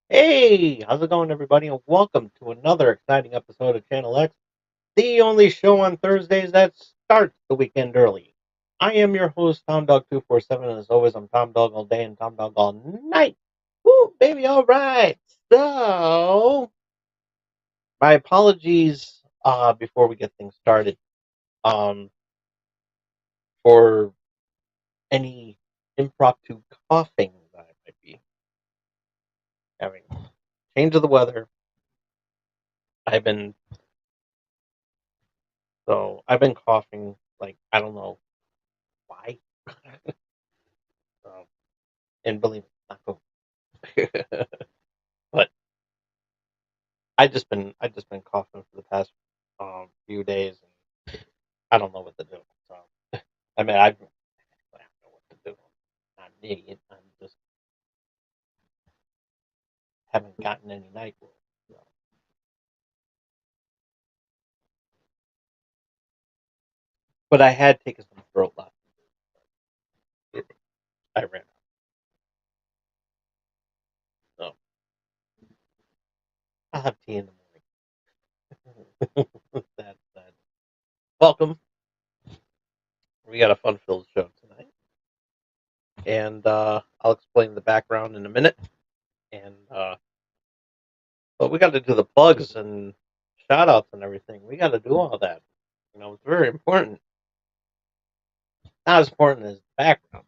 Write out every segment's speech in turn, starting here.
Hey, how's it going, everybody? And welcome to another exciting episode of Channel X, the only show on Thursdays that starts the weekend early. I am your host, Tom Dog 247, and as always, I'm Tom Dog all day and Tom Dog all night. Woo, baby, all right. So, my apologies before we get things started um, for any impromptu coughing that I might be having. Change of the weather. I've been I've been coughing like I don't know why. Um, and believe it, not cool. But I just been coughing for the past few days, and I don't know what to do. So I mean, I don't know what to do. I'm not an idiot. I'm just haven't gotten any NyQuil. So. But I had taken some throat left. I ran out. So I'll have tea in the morning. That. Welcome. We got a fun-filled show tonight, and I'll explain the background in a minute. And but we got to do the plugs and shout outs and everything. We got to do all that. It's very important. Not as important as the background.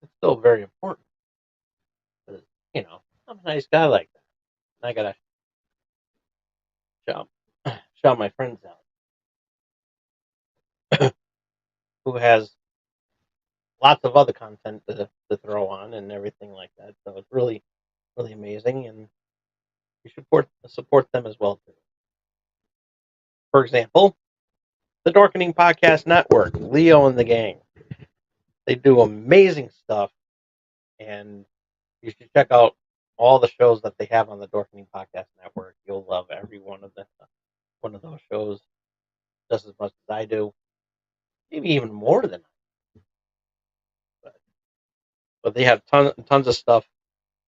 It's still very important. But, I'm a nice guy like that. I got to shout, shout my friends out who has lots of other content to throw on and everything like that. So it's really, really amazing. And you should support them as well, too. For example, the Dorkening Podcast Network, Leo and the gang. They do amazing stuff, and you should check out all the shows that they have on the Dorkening Podcast Network. You'll love every one of those shows just as much as I do, maybe even more than I. But, but they have tons of stuff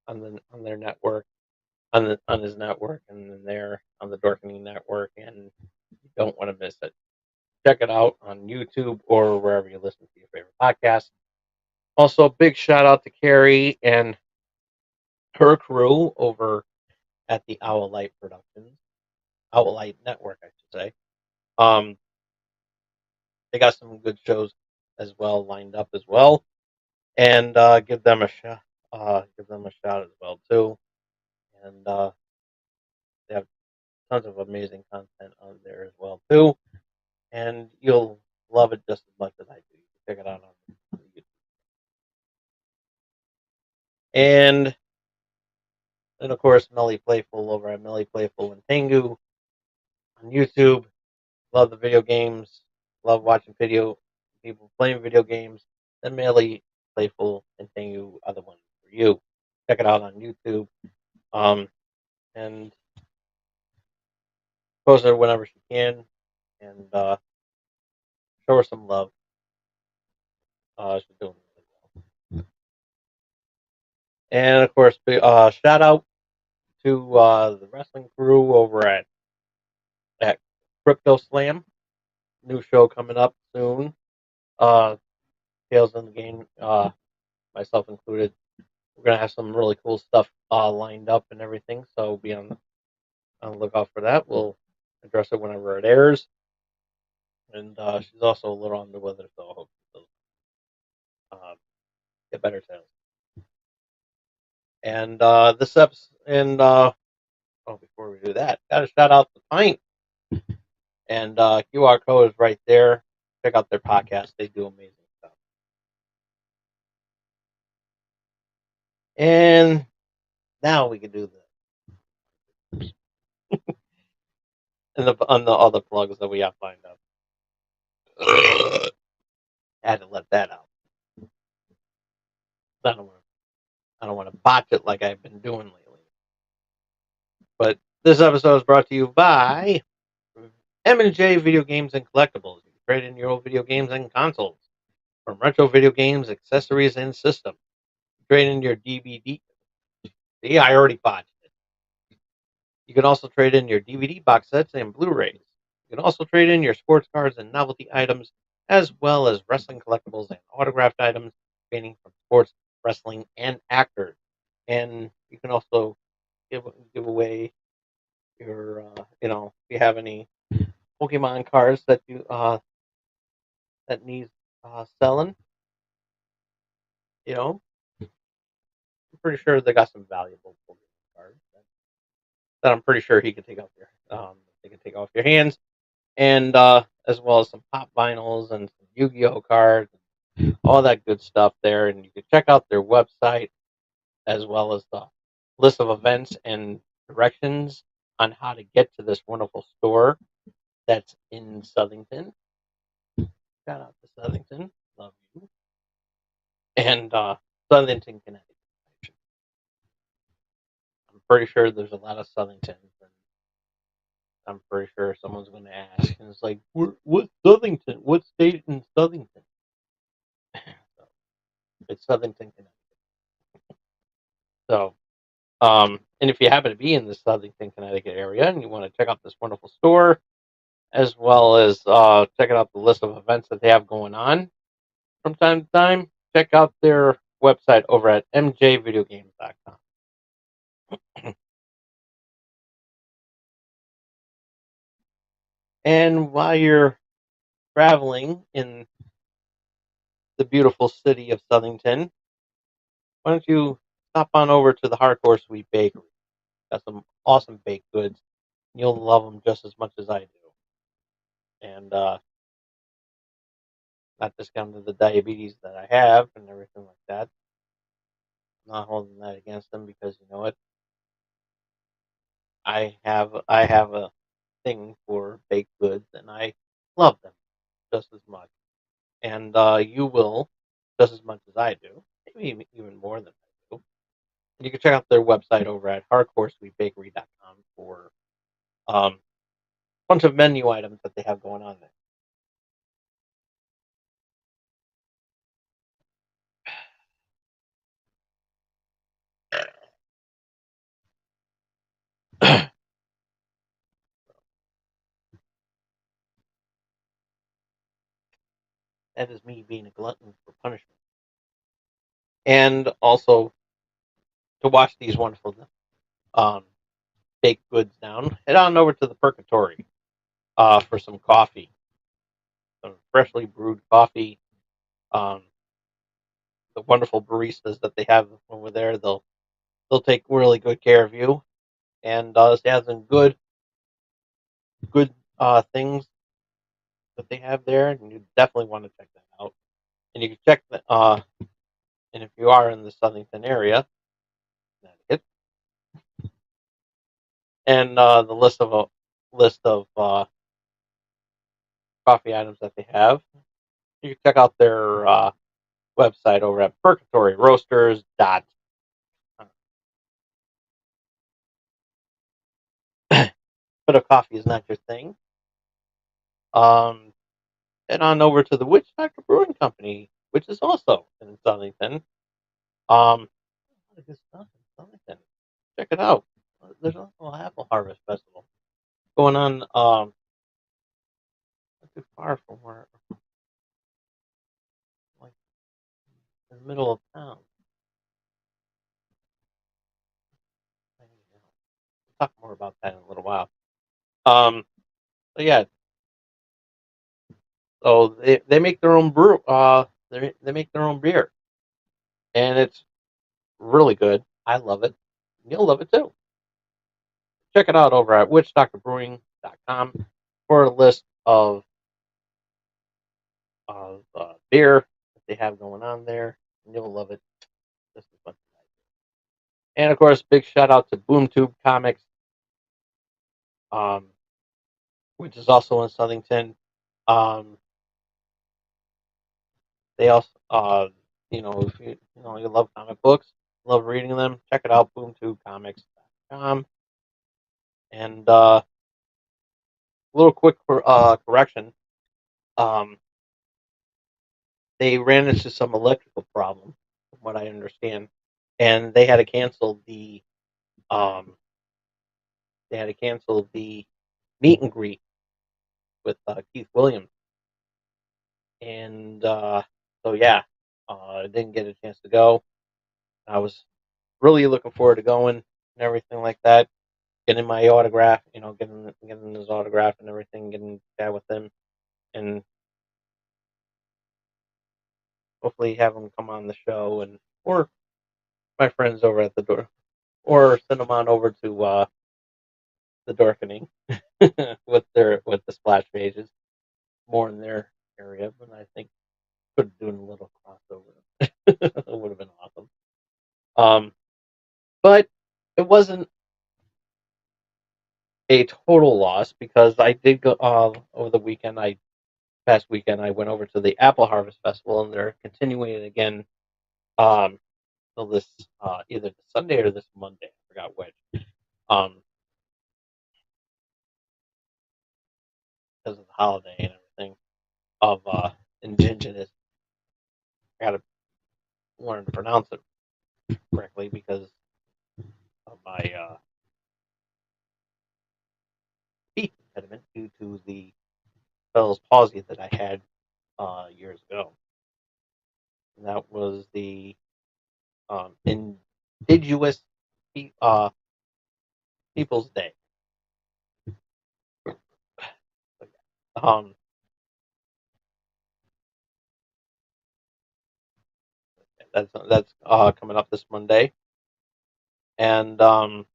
on their network, on his network, and then there on the Dorkening Network, and you don't want to miss it. Check it out on YouTube or wherever you listen to your favorite podcast. Also, big shout out to Carrie and her crew over at the Owl Light Productions, Owl Light Network, I should say. Um, they got some good shows as well lined up as well, and give them a shot. Give them a shot as well too, and they have tons of amazing content on there as well too, and you'll love it just as much as I do. You can check it out on YouTube. And then of course Melly Playful over at Melly Playful and Tengu on YouTube. Love the video games. Love watching people playing video games. Then Melly Playful and Tengu are the ones for you. Check it out on YouTube. Um, and post her whenever she can, and show her some love. She's doing really well. And of course, shout out to the wrestling crew over at Crypto Slam. New show coming up soon. Uh, Tales in the Game, myself included. We're gonna have some really cool stuff lined up and everything. So be on the lookout for that. We'll address it whenever it airs. And she's also a little under the weather, so I hope she does get better soon. And this episode, and before we do that, got to shout out the Pint, and QR code is right there. Check out their podcast; they do amazing stuff. And now we can do this, and on the other plugs that we have lined up. Had to let that out. I don't want to botch it like I've been doing lately. But this episode is brought to you by M&J Video Games and Collectibles. You can trade in your old video games and consoles. From retro video games, accessories, and systems. Trade in your DVD, See, I already botched it. You can also trade in your DVD box sets and Blu-rays. You can also trade in your sports cards and novelty items, as well as wrestling collectibles and autographed items spanning from sports, wrestling, and actors. And you can also give away your, if you have any Pokemon cards that you that needs selling, you know, I'm pretty sure they got some valuable Pokemon cards that I'm pretty sure he can take off they can take off your hands, and as well as some pop vinyls and some Yu-Gi-Oh cards, all that good stuff there. And you can check out their website as well as the list of events and directions on how to get to this wonderful store that's in Southington. Shout out to Southington, love you, and Southington, Connecticut. I'm pretty sure there's a lot of Southingtons, and I'm pretty sure someone's going to ask, and it's like, what Southington? What state in Southington? So it's Southington, Connecticut. So, and if you happen to be in the Southington, Connecticut area and you want to check out this wonderful store, as well as checking out the list of events that they have going on from time to time, check out their website over at mjvideogames.com. And while you're traveling in the beautiful city of Southington, why don't you stop on over to the Hardcore Sweet Bakery? Got some awesome baked goods. You'll love them just as much as I do. And not discounting the diabetes that I have and everything like that. I'm not holding that against them because you know what? I have a thing for baked goods and I love them just as much. And you will just as much as I do, maybe even more than I do. You can check out their website over at hardcoresweetbakery.com for a bunch of menu items that they have going on there. That is me being a glutton for punishment. And also to wash these wonderful um, baked goods down, head on over to the Purgatory for some coffee, some freshly brewed coffee. Um, the wonderful baristas that they have over there, they'll take really good care of you, and they have some good things that they have there, and you definitely want to check that out. And you can check that. And if you are in the Southington area, Connecticut, and the list of coffee items that they have, you can check out their website over at Purgatory Roasters. But if coffee is not your thing, um, head on over to the Witch Doctor Brewing Company, which is also in Southington. Good stuff in Southington. Check it out. There's also an apple harvest festival going on. Not too far from where, like in the middle of town. We'll talk more about that in a little while. Um, so yeah, so they make their own brew. They make their own beer, and it's really good. I love it. You'll love it too. Check it out over at witchdoctorbrewing.com for a list of beer that they have going on there. And you'll love it just as much as I do. And of course, big shout out to BoomTube Comics, um, which is also in Southington. Um, they also, if you love comic books, love reading them, check it out, BoomTubeComics.com. And a little quick correction. Um, they ran into some electrical problem, from what I understand, and they had to cancel the um, they had to cancel the meet and greet with Keith Williams, and so yeah, I didn't get a chance to go. I was really looking forward to going and everything like that, getting my autograph, getting his autograph and everything, getting that with him, and hopefully have him come on the show and or my friends over at the door, or send them on over to the Dorkening with the splash pages more in their area, but I think could doing a little crossover. It would have been awesome. Um, but it wasn't a total loss because I did go over the weekend. I past weekend I went over to the Apple Harvest Festival and they're continuing it again um till this either this Sunday or this Monday. I forgot which. Um, because of the holiday and everything of indigenous. I gotta learn to pronounce it correctly because of my speech impediment due to the Bell's palsy that I had years ago. And that was the Indigenous uh, People's Day. Um, that's coming up this Monday, and but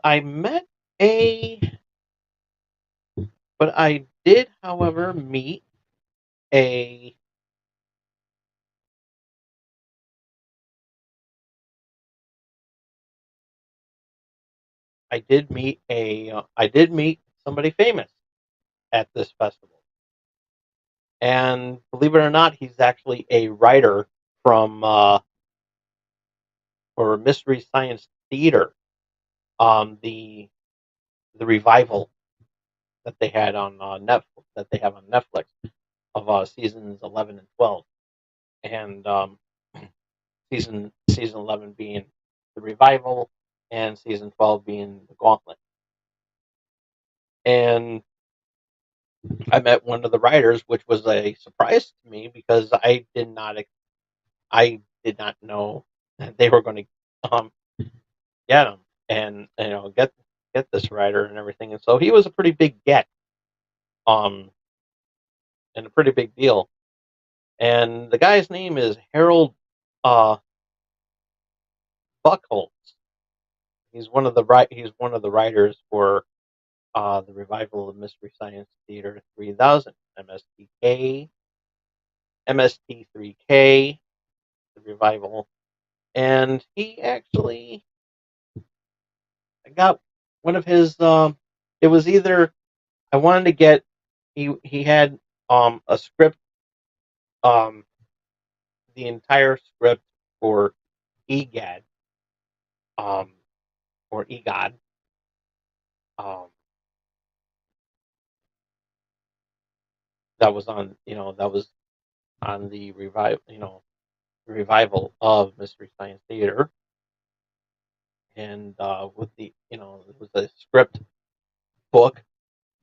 I met a, but I did, however, meet a. I did meet somebody famous at this festival. And believe it or not, he's actually a writer from for Mystery Science Theater, the revival that they had on Netflix, that they have on Netflix of seasons 11 and 12, and season 11 being the revival, and season 12 being the Gauntlet. And I met one of the writers, which was a surprise to me because I did not know that they were going to get him and get this writer and everything. And so he was a pretty big get, um, and a pretty big deal. And the guy's name is Harold uh, Buckholz. He's one of the writers for the revival of Mystery Science Theater 3000, MSTK, MST3K, the revival. And he actually got one of his. It was either I wanted to get. He had a script, um the entire script for EGAD, um or EGOD, um that was on the revival of Mystery Science Theater, and with the it was a script book,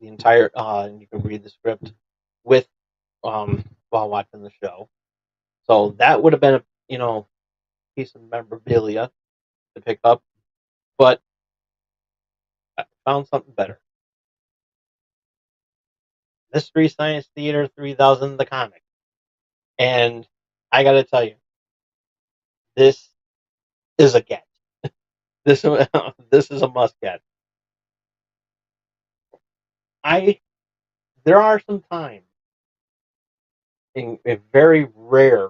the entire and you can read the script with while watching the show. So that would have been a piece of memorabilia to pick up, but I found something better. Mystery Science Theater 3000, the comic. And I got to tell you, this is a get. This this is a must get. I There are some times, in a very rare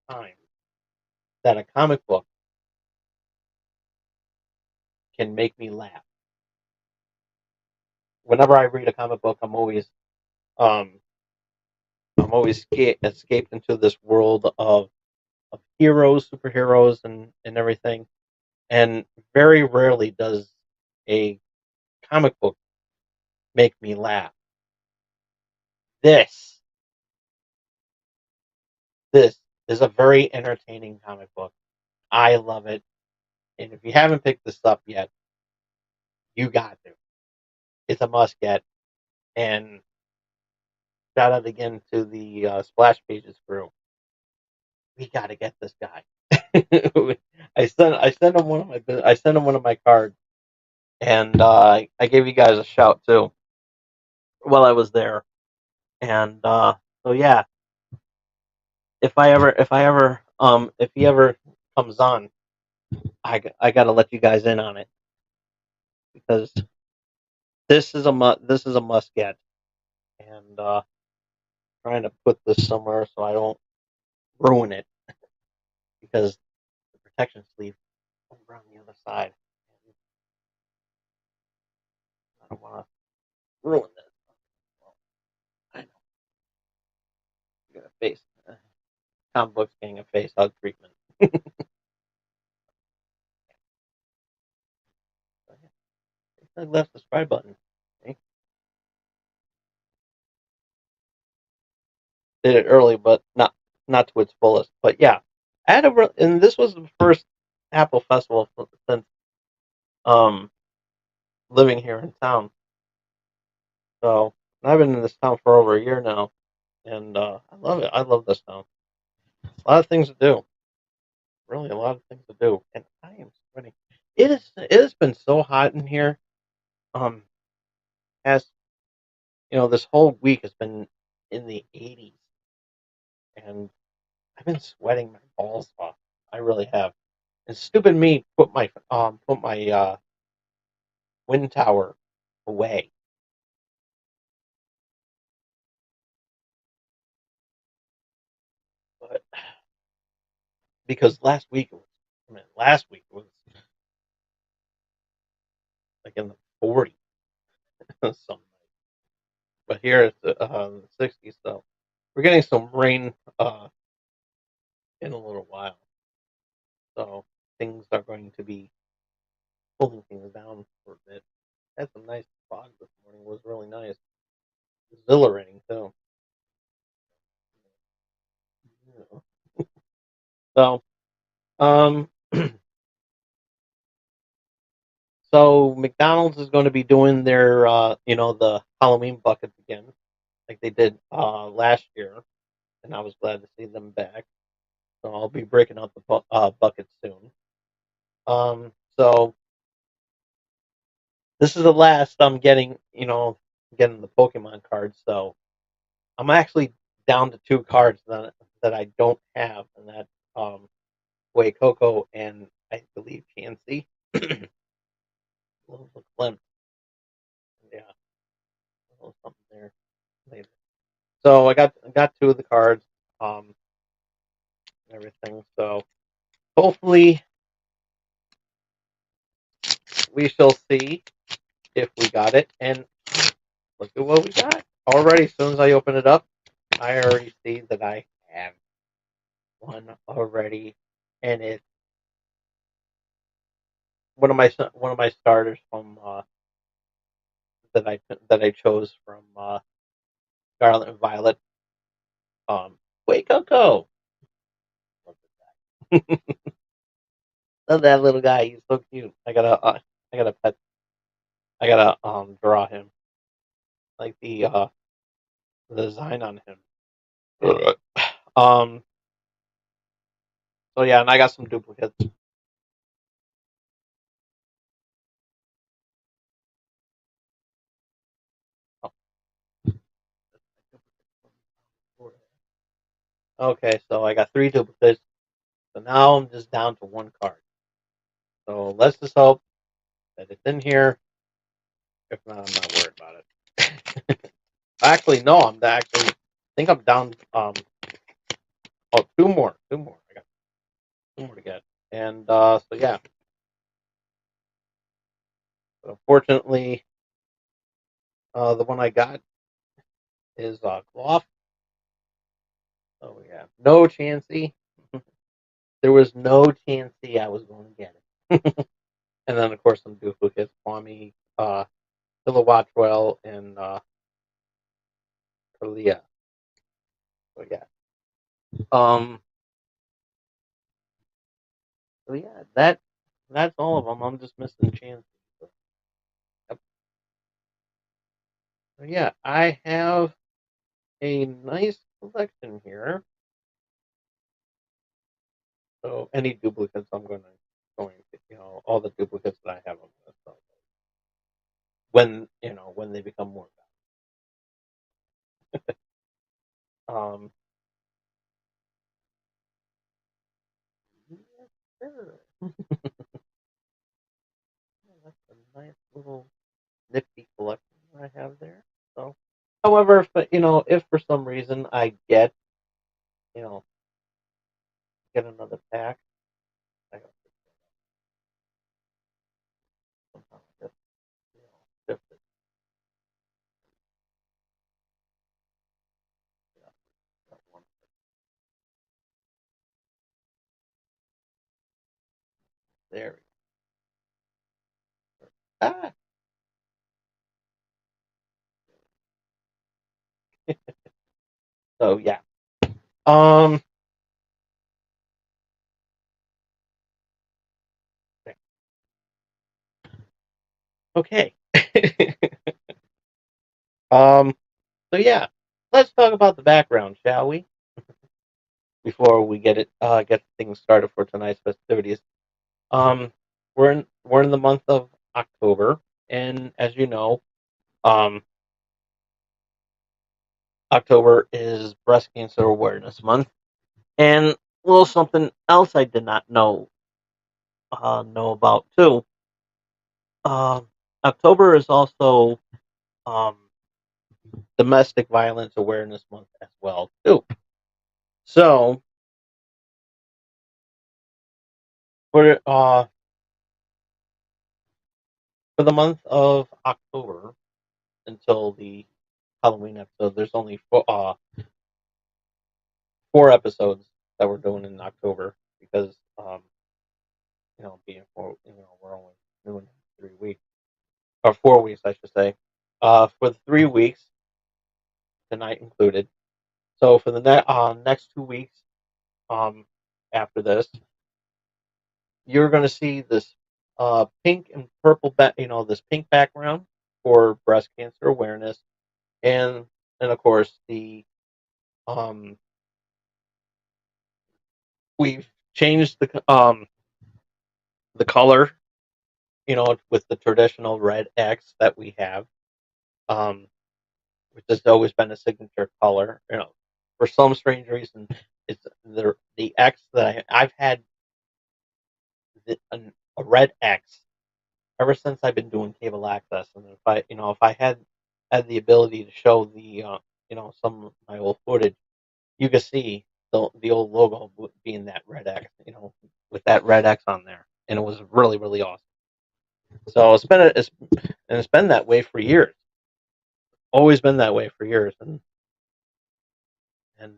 time, that a comic book can make me laugh. Whenever I read a comic book, um escaped into this world of heroes, superheroes, and everything. And very rarely does a comic book make me laugh. This this is a very entertaining comic book. I love it. And if you haven't picked this up yet, you got to. It's a must get. And shout out again to the Splash Pages crew. We got to get this guy. I sent him one of my cards, and I gave you guys a shout too while I was there. And so yeah, if he ever comes on, I got to let you guys in on it because this is a must get, and trying to put this somewhere so I don't ruin it because the protection sleeve over on the other side. I don't want to ruin this. Well, I know. You got a face. Comic books getting a face hug treatment. I left the subscribe button. Okay. Did it early, but not to its fullest. But yeah, and this was the first Apple Festival since um living here in town. So I've been in this town for over a year now, and I love it. I love this town. A lot of things to do. Really, a lot of things to do, and I am sweating. It has been so hot in here. Um, as this whole week has been in the 80s, and I've been sweating my balls off. I really have. And stupid me put my wind tower away. But because last week it was like in the 40s something. But here it's the 60s, so we're getting some rain in a little while. So things are going to be pulling things down for a bit. Had some nice fog this morning. It was really nice. Exhilarating too. Yeah. So um so McDonald's is going to be doing their the Halloween buckets again, like they did last year, and I was glad to see them back. So I'll be breaking out the buckets soon. So this is the last I'm getting the Pokemon cards. So I'm actually down to two cards that I don't have, and that's Way Coco and I believe Chansey. Little glimpse, yeah, a little something there later. So I got two of the cards, um, and everything. So hopefully we shall see if we got it. And look at what we got already. As soon as I open it up, I already see that I have one already, and it's one of my starters from that I chose from Scarlet and Violet. Wait, Coco. Love that little guy. He's so cute. I gotta pet. I gotta draw him like the design on him. um. So yeah, and I got some duplicates. Oh, okay, so I got three duplicates. So now I'm just down to one card. So let's just hope that it's in here. If not, I'm not worried about it. Actually, no, I think I'm down. Oh, two more. I got two more to get, and so yeah. But unfortunately, the one I got is cloth. So yeah, no chancey. There was no chancey I was going to get it. And then of course some duplicates, Kwame, Kilowattwell, and Kalia. So yeah. Um. So yeah, That's all of them. I'm just missing Chance. Yep. So yeah, I have a nice collection here. So any duplicates, I'm going to, all the duplicates that I have, I'm going to sell when they become more valuable. Yeah, sure. That's a nice little nifty collection I have there. So, however, if for some reason I you know, get another pack, I don't somehow just, shift it. Yeah, that one. There we go. Ah, so yeah. Um. Okay. um. So yeah, let's talk about the background, shall we? Before we get things started for tonight's festivities. Um. We're in the month of October, and as you know, um, October is Breast Cancer Awareness Month, and a little something else I did not know about too. Um, October is also um, Domestic Violence Awareness Month as well too. So for uh, for the month of October until the Halloween episode, there's only four episodes that we're doing in October because being we're only doing 3 weeks or 4 weeks, I should say. For the 3 weeks, tonight included. So for the next 2 weeks, um, after this, you're going to see this pink and purple, this pink background for breast cancer awareness, and of course um, we've changed the color, with the traditional red X that we have, um, which has always been a signature color. For some strange reason, it's the X that I've had a red X ever since I've been doing cable access. And if I had the ability to show some of my old footage, you could see the old logo being that red X, with that red X on there, and it was really really awesome. So it's been that way for years, always been that way for years, and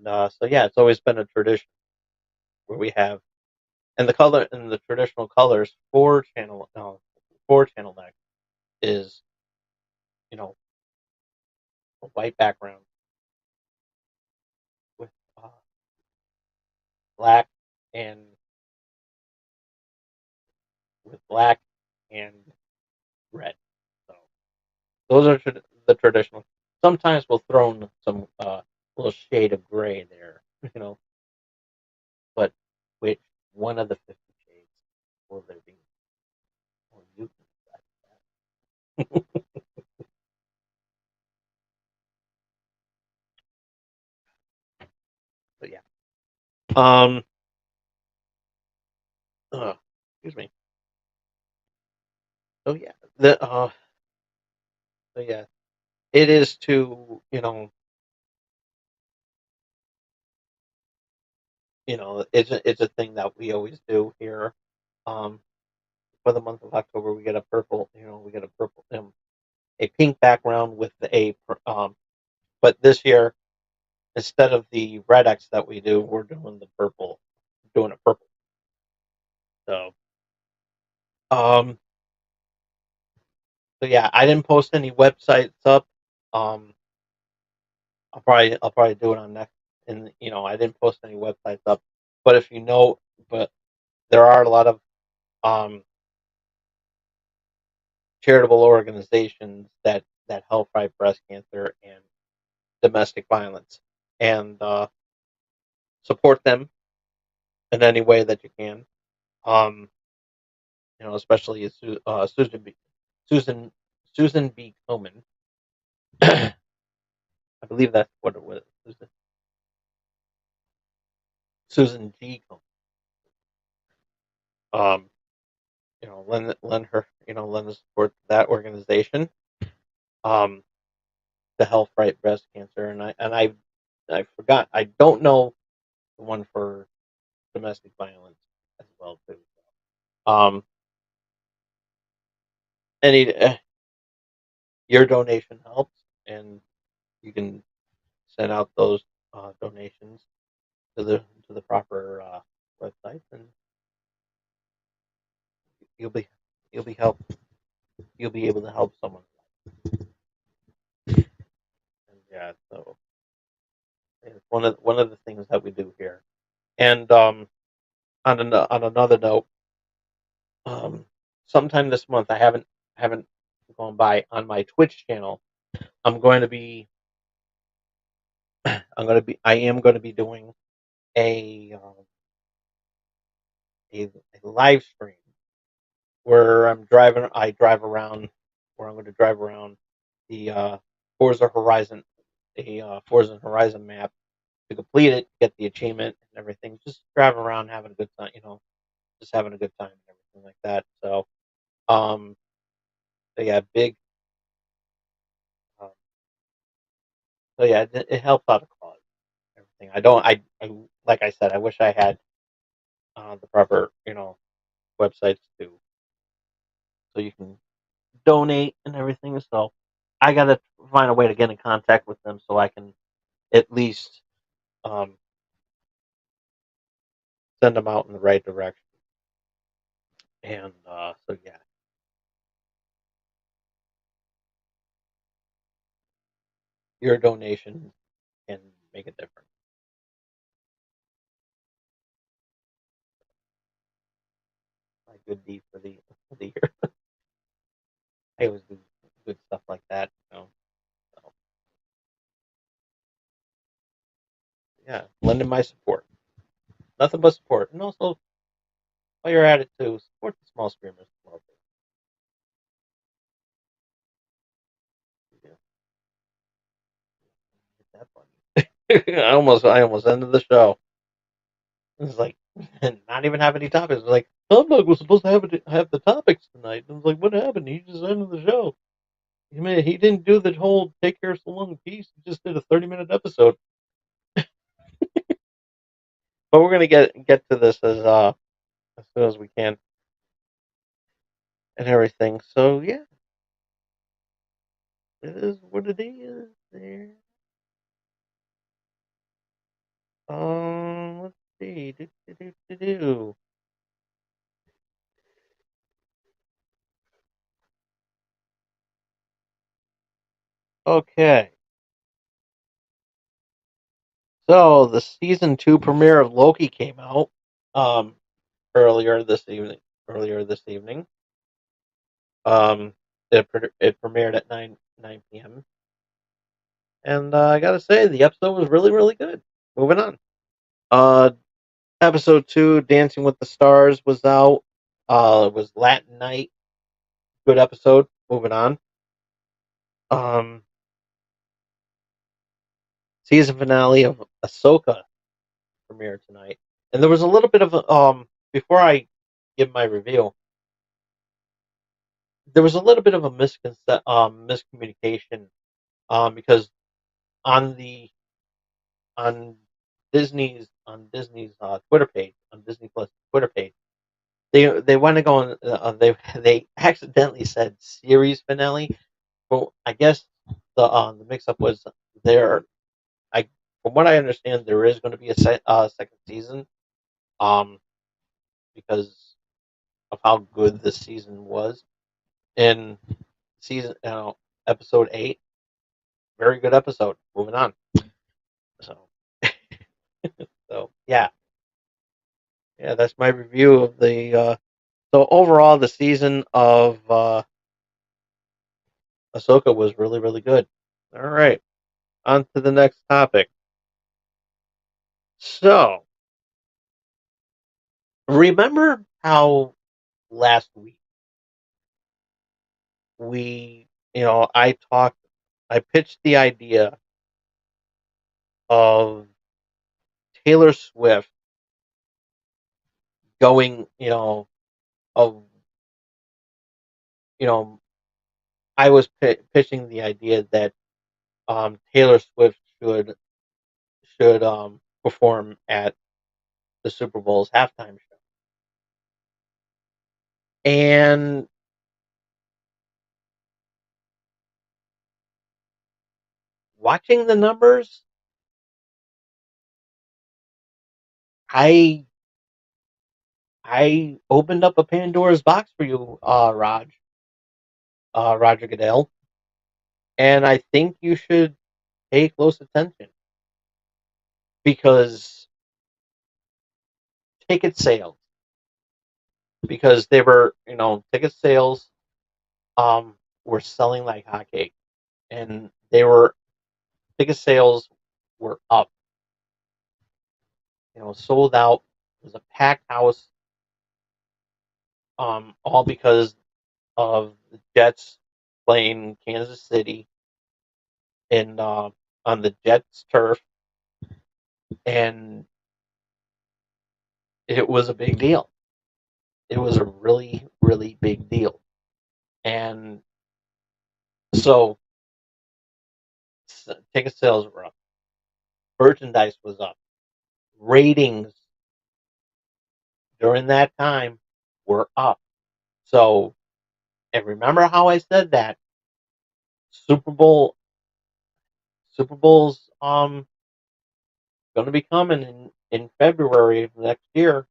so yeah, it's always been a tradition where we have and the color and the traditional colors for channel X is you know a white background with black and black and red. So those are the traditional. Sometimes we'll throw in some little shade of gray there, but which one of the 50 shades will there be? Well, you can decide that. But yeah. Um. Excuse me. So yeah. The So yeah. It is to it's a thing that we always do here. Um. For the month of October, we get a purple. We get a pink background with but this year, instead of the red X that we do, we're doing the purple, doing it purple. So, um, so yeah, I didn't post any websites up. Um, I'll probably do it on next. And I didn't post any websites up, but but there are a lot of charitable organizations that help fight breast cancer and domestic violence, and support them in any way that you can. Um, especially Susan Susan B. Komen. I believe that's what it was. Susan G. Komen. Um, lend the support to that organization. Um, to help fight breast cancer, and I forgot. I don't know the one for domestic violence as well too. Um, any your donation helps, and you can send out those donations to the proper websites, and you'll be you'll be help you'll be able to help someone. And yeah, so it's one of the things that we do here. And on another note, um, sometime this month, I haven't gone by on my Twitch channel. I'm going to be I am going to be doing a a live stream where I drive around, where I'm going to drive around the Forza Horizon, Forza Horizon map to complete it, get the achievement and everything. Just driving around, having a good time, just having a good time and everything like that. Um, so yeah, big. Um, so yeah, it helps out a cause. Everything. I don't. I like I said, I wish I had the proper, websites to so you can donate and everything. So I gotta find a way to get in contact with them so I can at least um, send them out in the right direction. And so yeah, your donation can make a difference. My good deed for the year. I always do good stuff like that. So yeah, lending my support, nothing but support, and also while you're at it too, support the small streamers. Small streamers. Yeah, that funny. I almost ended the show. It's like not even have any topics. It's like Humbug was supposed to have the topics tonight. And it's like, what happened? He just ended the show. He didn't do the whole take care so long piece. He just did a 30-minute episode. But we're gonna get to this as soon as we can and everything. So yeah, it is what it is. There. Let's see. Do. Okay. So the season 2 premiere of Loki came out um earlier this evening. Earlier this evening. Um, it premiered at 9 p.m. And I gotta say, the episode was really really good. Moving on. Uh, episode 2, Dancing with the Stars, was out. It was Latin Night. Good episode. Moving on. Um, season finale of Ahsoka premiered tonight, and there was a little bit of before I give my review, there was a little bit of a miscommunication because on the on Disney's Twitter page, on Disney Plus Twitter page, they want to go on they accidentally said series finale. Well, I guess the mix up was there. I From what I understand, there is going to be a second season. Um, because of how good this season was. In season, episode 8, very good episode. Moving on. So, so yeah, yeah, that's my review of the. So overall, the season of Ahsoka was really, really good. All right, on to the next topic. So, remember how last week we, I pitched the idea of Taylor Swift going, of, you know, I was pitching the idea that Taylor Swift should perform at the Super Bowl's halftime show. And watching the numbers, I I opened up a Pandora's box for you, Roger Goodell, and I think you should pay close attention because ticket sales, because they were, ticket sales were selling like hotcakes, and they were ticket sales were up, sold out. It was a packed house, all because of the Jets playing Kansas City in on the Jets turf, and it was a big deal. It was a really, really big deal, and so ticket sales were up, merchandise was up, ratings during that time were up. So, and remember how I said that Super Bowl, Super Bowl's going to be coming in February of next year,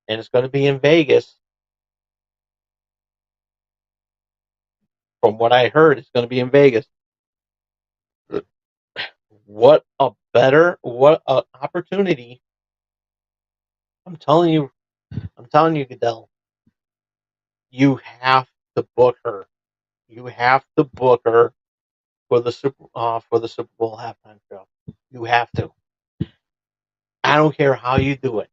and it's going to be in Vegas. From what I heard, it's going to be in Vegas. What a opportunity! I'm telling you, Goodell, you have to book her. You have to book her for the Super Bowl halftime show. You have to. I don't care how you do it.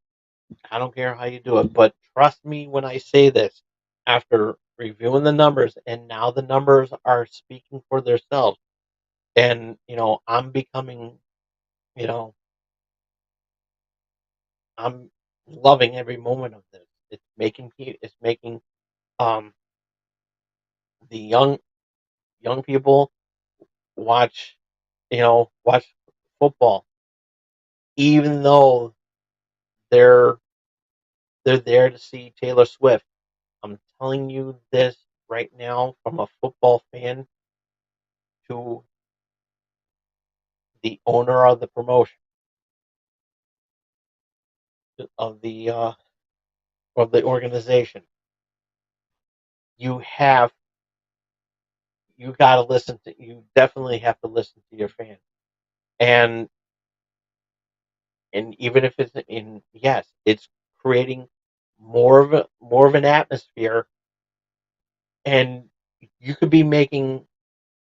I don't care how you do it, but trust me when I say this. After reviewing the numbers, and now the numbers are speaking for themselves, and I'm becoming, you know, I'm loving every moment of this. It's making um the young people watch, watch football, even though they're they're there to see Taylor Swift. I'm telling you this right now from a football fan to the owner of the promotion of the uh, of the organization. You have you got to listen to. You definitely have to listen to your fans, and even if it's in yes, it's creating more of an atmosphere, and you could be making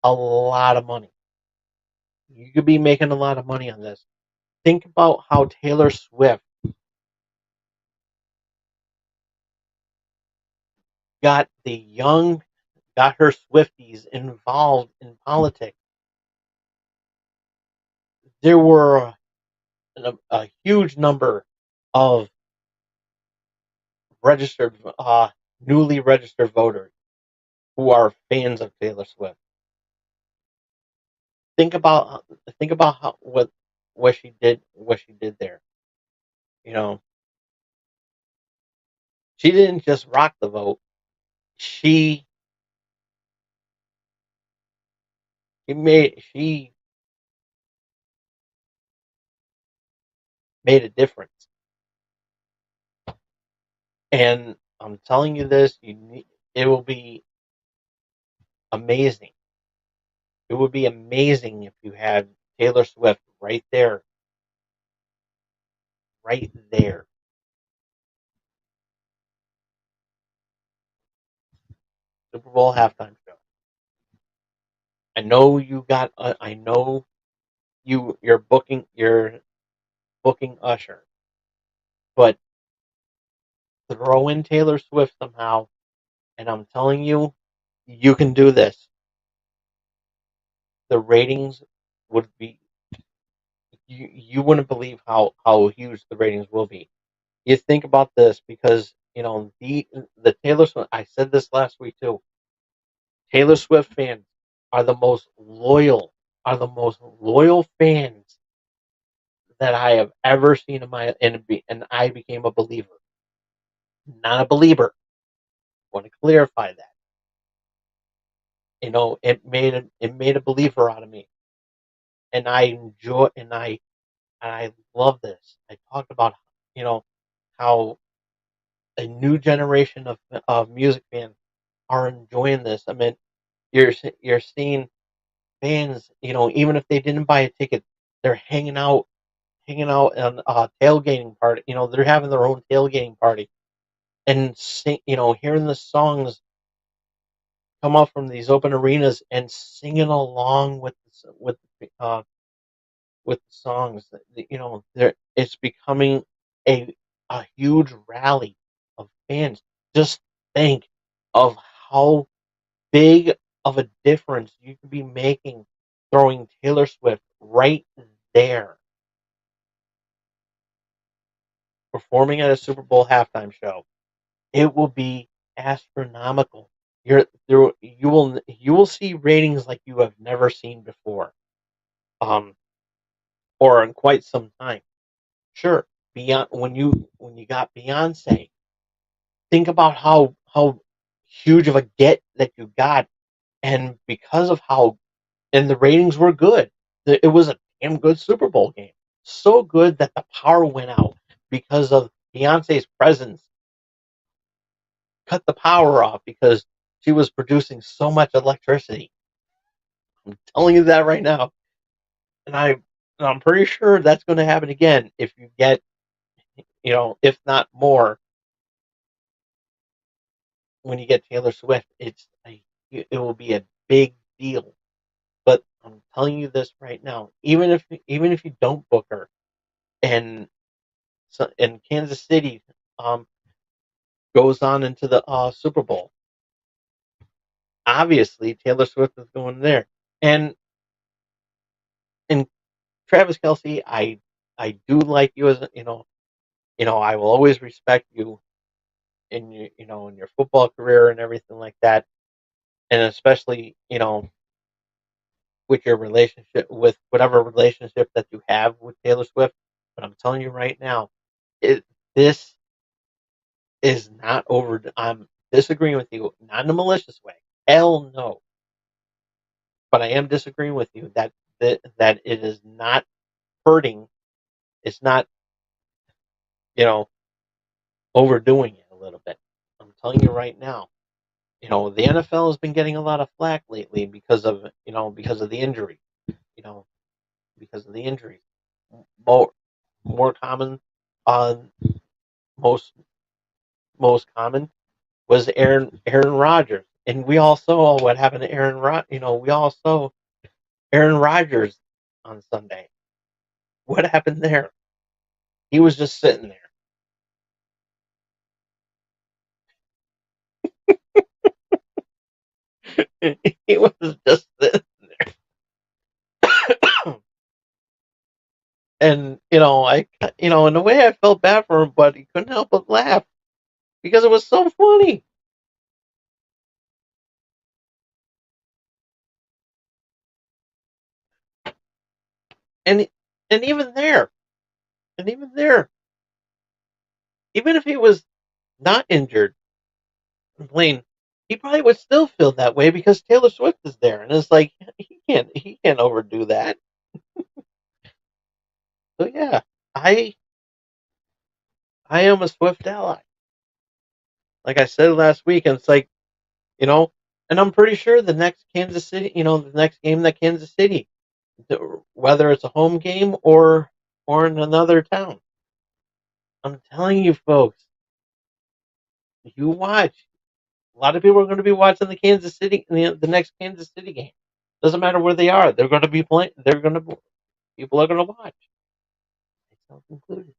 a lot of money. You could be making a lot of money on this. Think about how Taylor Swift got the young, got her Swifties involved in politics. There were a huge number of registered, newly registered voters who are fans of Taylor Swift. Think about how what she did there. You know, she didn't just rock the vote. She she made a difference. And I'm telling you this, it will be amazing. It would be amazing if you had Taylor Swift right there, Super Bowl halftime show. I know you got. I know you're booking Usher, but throw in Taylor Swift somehow, and I'm telling you, you can do this. The ratings would be you wouldn't believe how huge the ratings will be. You think about this because the Taylor Swift. I said this last week too. Taylor Swift fans are the most loyal fans that I have ever seen in my and I became a believer, not a believer. I want to clarify that. It made a believer out of me, and I enjoy and I love this. I talked about you know how a new generation of music fans are enjoying this. I mean, you're seeing fans, even if they didn't buy a ticket, they're hanging out on a tailgating party. They're having their own tailgating party and hearing the songs come up from these open arenas and singing along with the songs. It's becoming a huge rally of fans. Just think of how big of a difference you could be making throwing Taylor Swift right there, performing at a Super Bowl halftime show. It will be astronomical. You will see ratings like you have never seen before, um, or in quite some time. Sure, beyond when you got Beyonce, think about how huge of a get that you got, and because of how and the ratings were good. It was a damn good Super Bowl game, so good that the power went out because of Beyonce's presence. Cut the power off because she was producing so much electricity. I'm telling you that right now, and I'm pretty sure that's going to happen again if you get, if not more, when you get Taylor Swift. It will be a big deal. But I'm telling you this right now, even if you don't book her, and Kansas City um, goes on into the Super Bowl, obviously Taylor Swift is going there, and Travis Kelsey, I do like you as I will always respect you in your football career and everything like that, and especially with your relationship, with whatever relationship that you have with Taylor Swift. But I'm telling you right now, this is not over. I'm disagreeing with you, not in a malicious way. Hell no. But I am disagreeing with you that it is not hurting. It's not you know overdoing it a little bit. I'm telling you right now. The NFL has been getting a lot of flack lately because of the injury. You know because of the injuries. More more common, uh, most most common was Aaron Rodgers, and we all saw what happened to we all saw Aaron Rodgers on Sunday. What happened there? He was just sitting there. He was just sitting there. And in a way, I felt bad for him, but he couldn't help but laugh because it was so funny. And and even there, and even there, even if he was not injured and playing, he probably would still feel that way because Taylor Swift is there, and it's like he can't overdo that. So yeah, I I am a Swift ally. Like I said last week, and it's like you know, and I'm pretty sure the next game that Kansas City, whether it's a home game or in another town, I'm telling you, folks, you watch. A lot of people are going to be watching the next Kansas City game. Doesn't matter where they are. They're going to be playing. They're going to people are going to watch, myself included.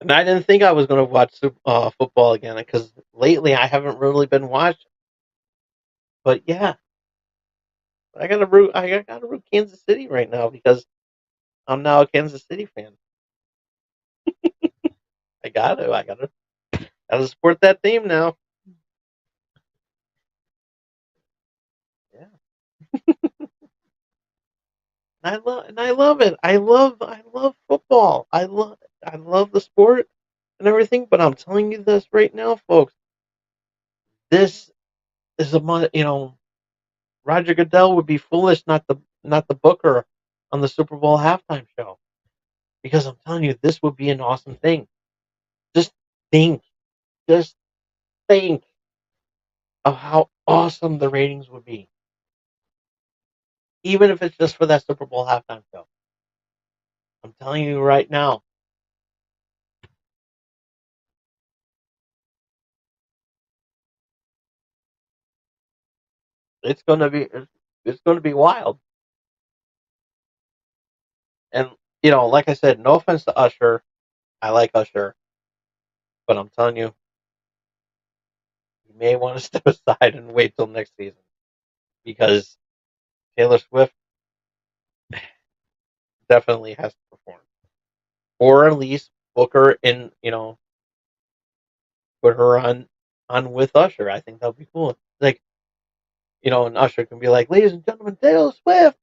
And I didn't think I was going to watch football again because lately I haven't really been watching. But yeah, I got to root. I got to root Kansas City right now because I'm now a Kansas City fan. I got to. Got to support that team now. Yeah, I love it. I love football. I love the sport and everything. But I'm telling you this right now, folks. This is Roger Goodell would be foolish not the booker on the Super Bowl halftime show because I'm telling you this would be an awesome thing. Just think, just think of how awesome the ratings would be, even if it's just for that Super Bowl halftime show. I'm telling you right now, it's gonna be it's gonna be wild. And like I said, no offense to Usher, I like Usher, but I'm telling you, you may want to step aside and wait till next season because Taylor Swift definitely has to perform, or at least book her in, put her on with Usher. I think that would be cool. Like, and Usher can be like, "Ladies and gentlemen, Taylor Swift."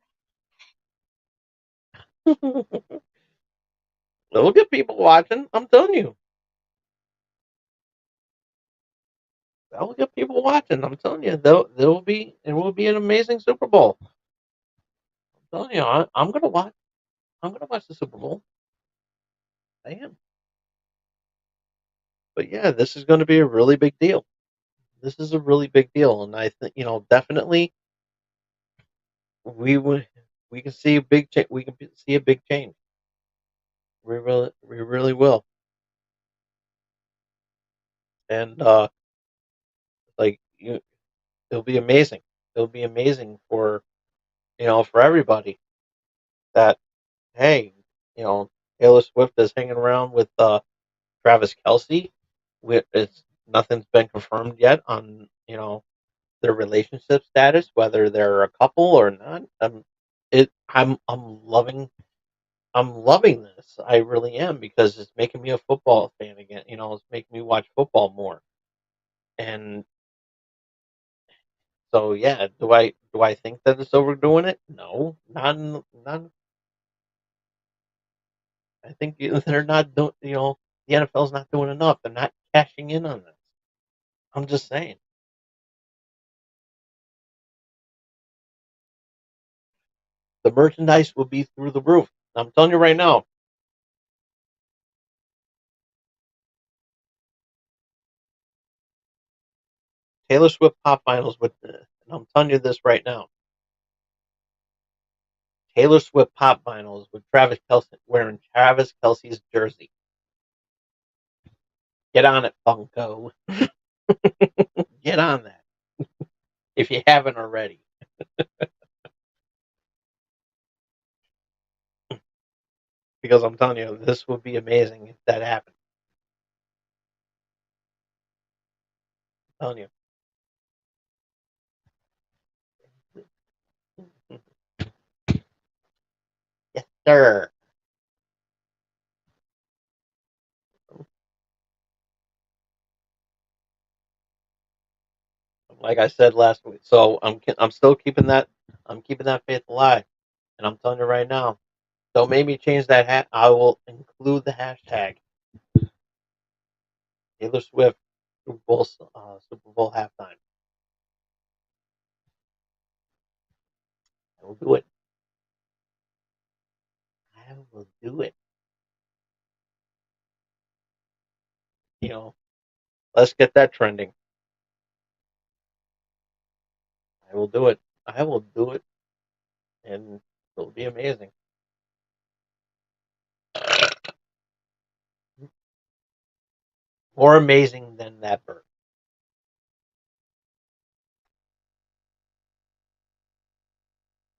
It'll get people watching. I'm telling you, that'll get people watching. I'm telling you, it will be an amazing Super Bowl. I'm telling you, I'm gonna watch. I'm gonna watch the Super Bowl. I am. But yeah, this is going to be a really big deal. This is a really big deal, and I think definitely we would we can see a big change. We can see a big change. We really will. And like it'll be amazing. It'll be amazing for for everybody that hey, you know, Taylor Swift is hanging around with Travis Kelsey. It's nothing's been confirmed yet on their relationship status, whether they're a couple or not. I'm loving this. I really am because it's making me a football fan again. It's making me watch football more. And so yeah, do I think that it's overdoing it? No, not. I think they're not doing. The NFL's not doing enough. They're not cashing in on this. I'm just saying. The merchandise will be through the roof. I'm telling you right now. Taylor Swift pop finals with. And I'm telling you this right now. Taylor Swift pop finals with Travis Kelsey wearing Travis Kelsey's jersey. Get on it, Funko. Get on that if you haven't already. Because I'm telling you, this would be amazing if that happened. I'm telling you. Yes, sir. Like I said last week, so I'm still keeping that faith alive, and I'm telling you right now, don't make me change that hat. I will include the hashtag Taylor Swift Super Bowl halftime. I will do it. I will do it. You know, let's get that trending. I will do it. I will do it, and it'll be amazing. More amazing than that bird.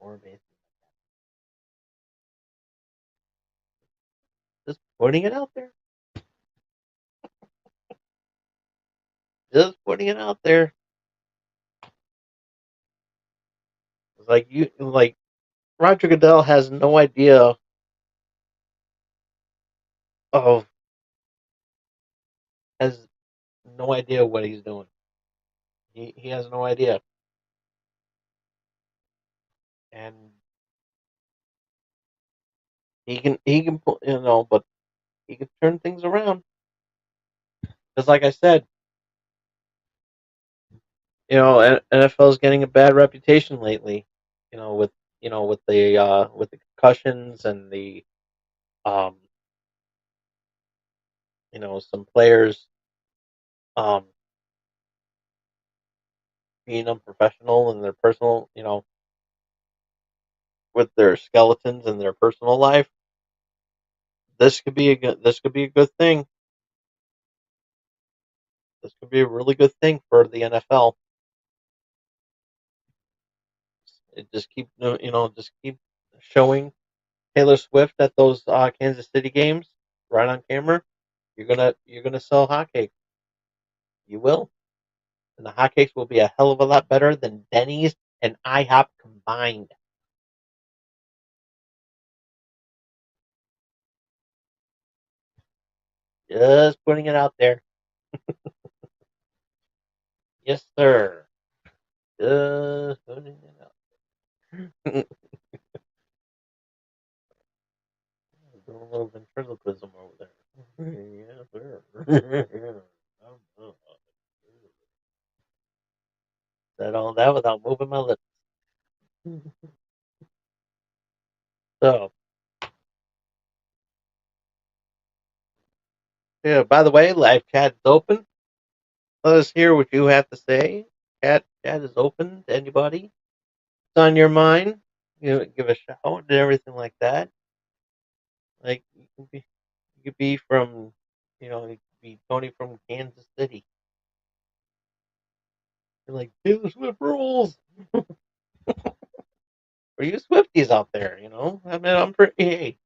or anything. Just putting it out there. Just putting it out there. It's like Roger Goodell has no idea of has no idea what he's doing. He has no idea, and but he can turn things around. Because like I said, NFL is getting a bad reputation lately. With with the concussions and the um some players um being unprofessional in their personal with their skeletons in their personal life. This could be a good thing. This could be a really good thing for the NFL. It just just keep showing Taylor Swift at those Kansas City games right on camera. You're gonna sell hotcakes. You will, and the hotcakes will be a hell of a lot better than Denny's and IHOP combined. Just putting it out there. Yes, sir. Just putting it out. Doing a little ventriloquism over there. Yes, sir. Said all that without moving my lips. So, yeah, by the way, live chat is open. Let us hear what you have to say. Chat is open to anybody. It's on your mind. Give a shout and everything like that. Like you could be from, you could be Tony from Kansas City. You're like Taylor Swift rules. Or you Swifties out there, I mean, I'm pretty. Hey,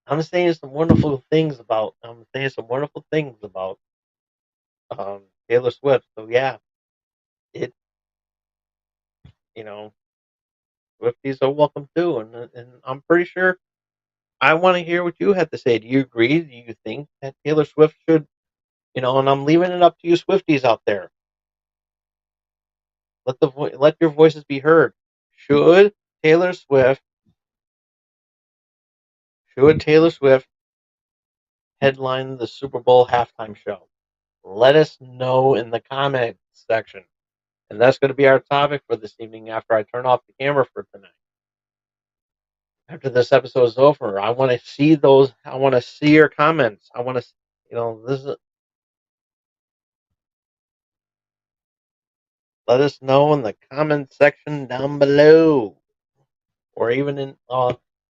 I'm saying some wonderful things about. I'm saying some wonderful things about Taylor Swift. So yeah, it you know Swifties are welcome too, and I'm pretty sure I want to hear what you have to say. Do you agree? Do you think that Taylor Swift should, And I'm leaving it up to you Swifties out there. Let your voices be heard. Should Taylor Swift should Taylor Swift headline the Super Bowl halftime show? Let us know in the comments section. And that's going to be our topic for this evening after I turn off the camera for tonight. After this episode is over, I want to see those. I want to see your comments. I want to, this is. Let us know in the comment section down below, or even in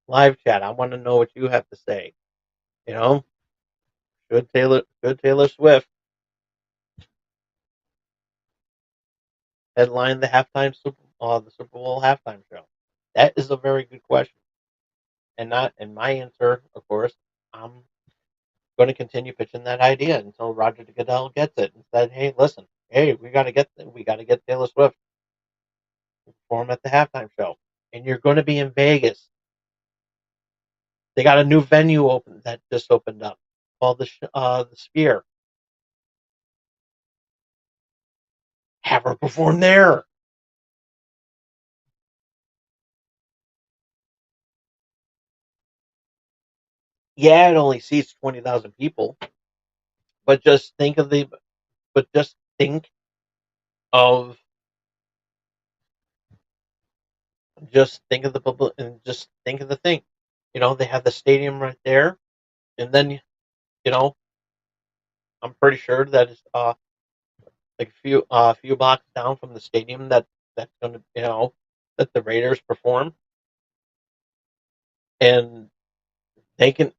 live chat. I want to know what you have to say. You know, should Taylor Swift headline the Super Bowl halftime show? That is a very good question, and my answer, of course, I'm going to continue pitching that idea until Roger Goodell gets it and said, "Hey, listen, hey, we got to get Taylor Swift to perform at the halftime show, and you're going to be in Vegas. They got a new venue that just opened up called the Sphere. Have her perform there." Yeah, it only seats 20,000 people, but just think of the public and just think of the thing. They have the stadium right there, and then you know I'm pretty sure that it's like a few blocks down from the stadium that's going to that the Raiders perform, and they can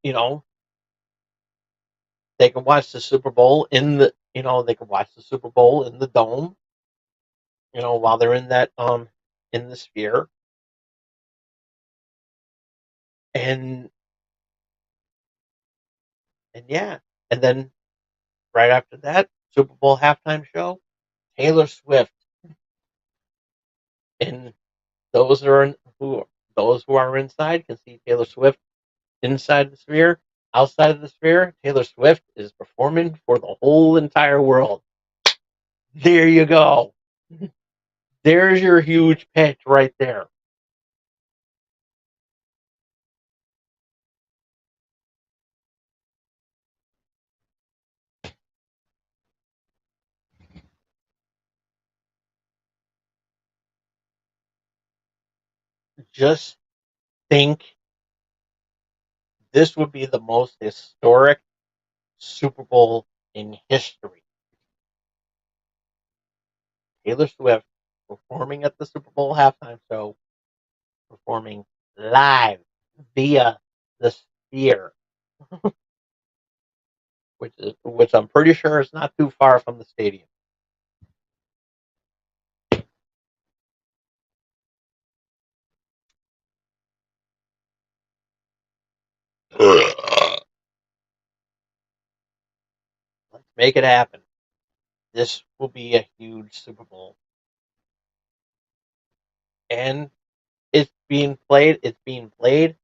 they can watch the Super Bowl they can watch the Super Bowl in the dome, while they're in that in the sphere, and yeah, and then right after that, Super Bowl halftime show, Taylor Swift, and those are who those who are inside can see Taylor Swift inside the sphere. Outside of the sphere, Taylor Swift is performing for the whole entire world. There you go. There's your huge pitch right there. Just think this would be the most historic Super Bowl in history. Taylor Swift performing at the Super Bowl halftime show, performing live via the sphere, which I'm pretty sure is not too far from the stadium. Let's make it happen. This will be a huge Super Bowl, and it's being played. It's being played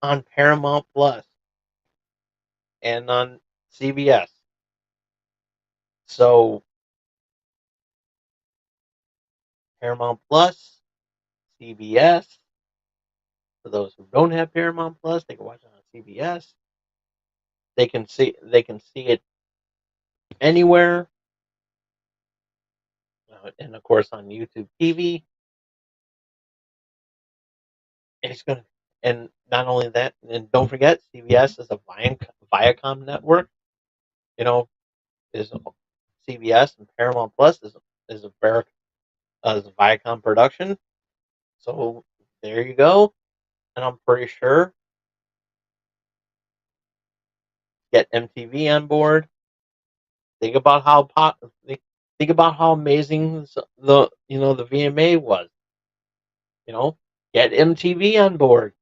on Paramount Plus and on CBS. So Paramount Plus, CBS. For those who don't have Paramount Plus, they can watch it on CBS. They can see it anywhere, and of course on YouTube TV. It's gonna, and not only that, and don't forget, CBS is a Viacom network. You know, is CBS and Paramount Plus is a Viacom production. So there you go, and I'm pretty sure get MTV on board. Think about how think about how amazing the VMA was. You know, get MTV on board.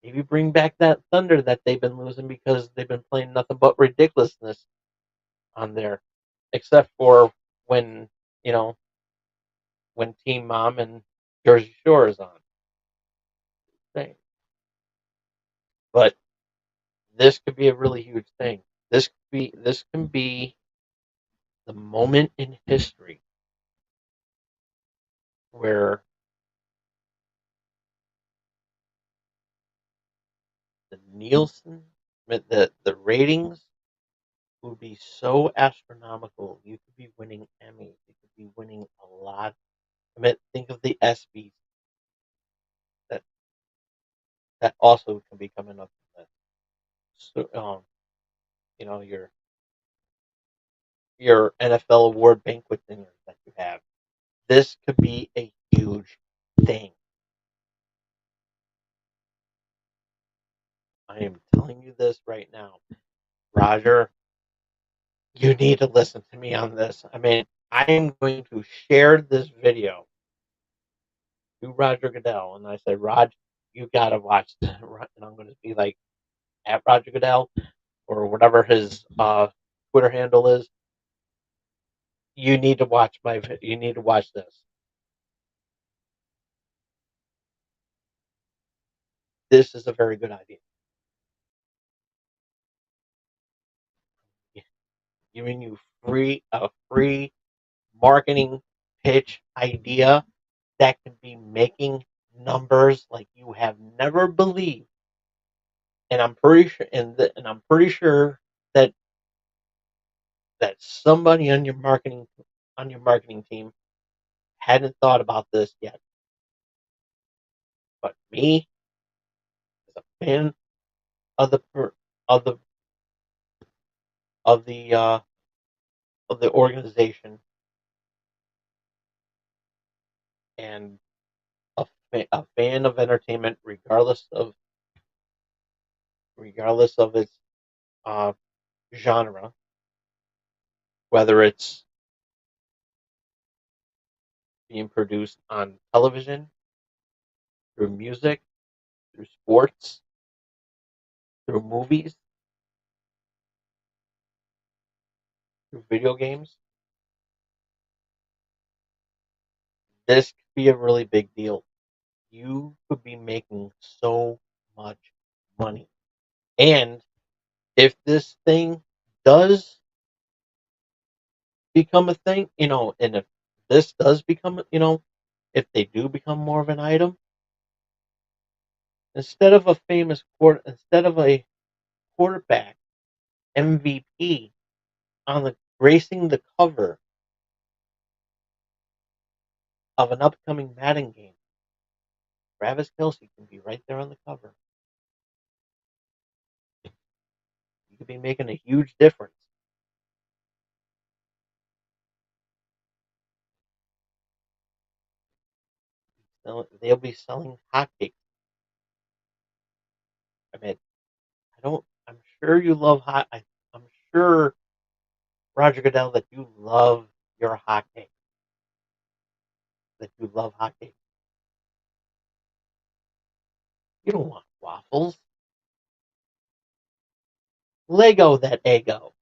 Maybe bring back that thunder that they've been losing because they've been playing nothing but ridiculousness on there, except for when you know when Teen Mom and Jersey Shore is on. Thing. But this could be a really huge thing. This can be the moment in history where the Nielsen the ratings would be so astronomical. You could be winning Emmys. You could be winning a lot. I mean, think of the ESPYs that also can be coming up. So, your NFL award banquet dinners that you have. This could be a huge thing. I am telling you this right now, Roger. You need to listen to me on this. I mean, I am going to share this video to Roger Goodell, and I said, Rod, you gotta watch this. And I'm going to be like at Roger Goodell or whatever his Twitter handle is. You need to watch You need to watch this. This is a very good idea. Giving you a free marketing pitch idea that can be making numbers like you have never believed. And I'm pretty sure, and I'm pretty sure that somebody on your marketing team hadn't thought about this yet. But me, as a fan of the of the of the uh, of the organization and a fan of entertainment, regardless of its uh, genre, whether it's being produced on television, through music, through sports, through movies, through video games. This could be a really big deal. You could be making so much money. And if this thing does become a thing, and if this does become, if they do become more of an item, instead of a quarterback MVP on the gracing the cover of an upcoming Madden game, Travis Kelsey can be right there on the cover. You could be making a huge difference. They'll be selling hotcakes. I mean, I don't. I'm sure you love hot. I'm sure, Roger Goodell, that you love your hotcakes. That you love hotcakes. You don't want waffles. Lego that ego.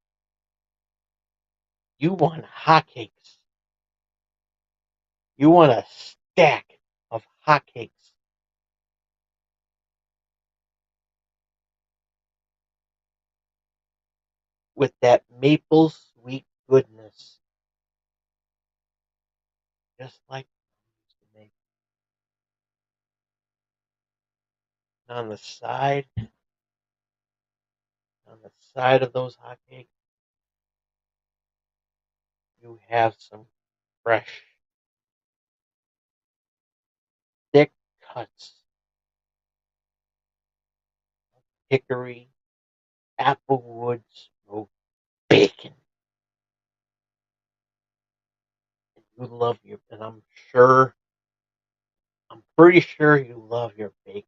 You want hotcakes. You want a stack of hotcakes with that maple sweet goodness, just like we used to make. On the side, on the side of those hotcakes, you have some fresh, thick cuts of hickory, applewood smoked bacon. And you love your, and I'm pretty sure you love your bacon.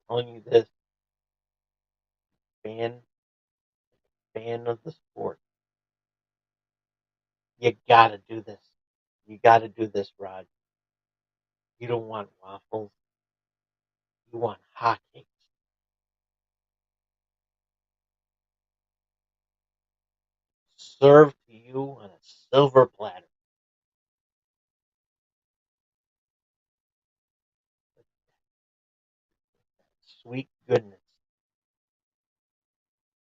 I'm telling you this, fan, fan of the sport. You gotta do this. You gotta do this, Rod. You don't want waffles. You want hotcakes. Served to you on a silver platter. Sweet goodness.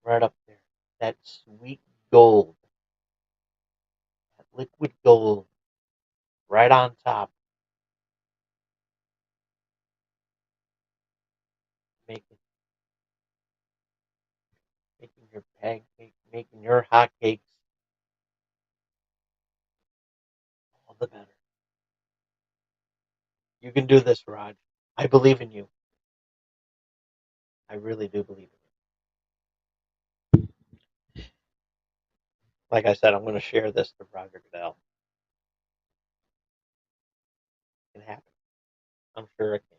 Right up there. That sweet gold. That liquid gold. Right on top. Making making your pancake, making your hotcakes all the better. You can do this, Rod. I believe in you. I really do believe in you. Like I said, I'm going to share this to Roger Goodell. It can happen. I'm sure it can.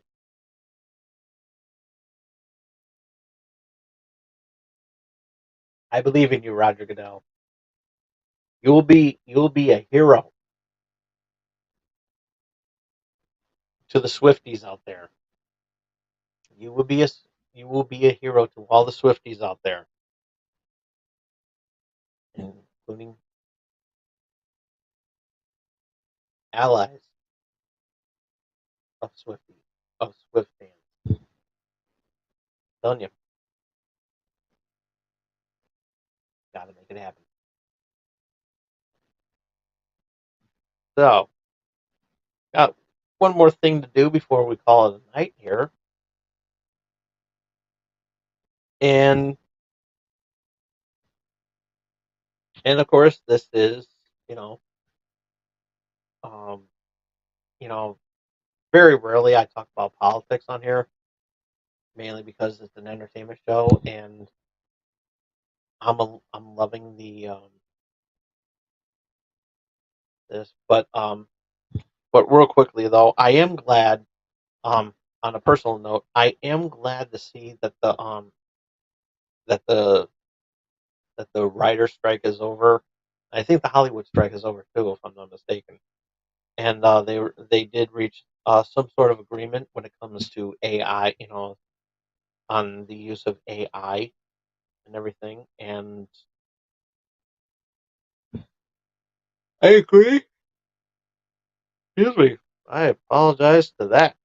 I believe in you, Roger Goodell. You will be a hero to the Swifties out there. You will be a you will be a hero to all the Swifties out there, including allies of Swifties of Swift fans. I'm telling you, got to make it happen. So, got one more thing to do before we call it a night here, and of course, this is you know, um, you know, very rarely I talk about politics on here, mainly because it's an entertainment show, and I'm loving the this, but real quickly though, I am glad, um, on a personal note, I am glad to see that the that the writer strike is over. I think the Hollywood strike is over too, if I'm not mistaken. And they did reach some sort of agreement when it comes to AI, on the use of AI and everything. And I agree. Excuse me. I apologize to that.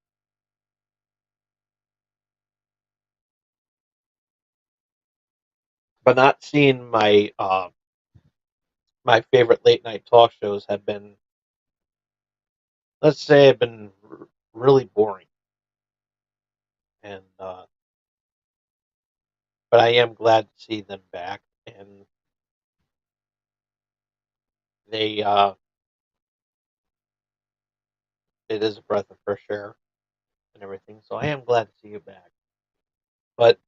But not seeing my favorite late night talk shows have been, let's say, have been really boring. And but I am glad to see them back, and they it is a breath of fresh air and everything. So I am glad to see you back. But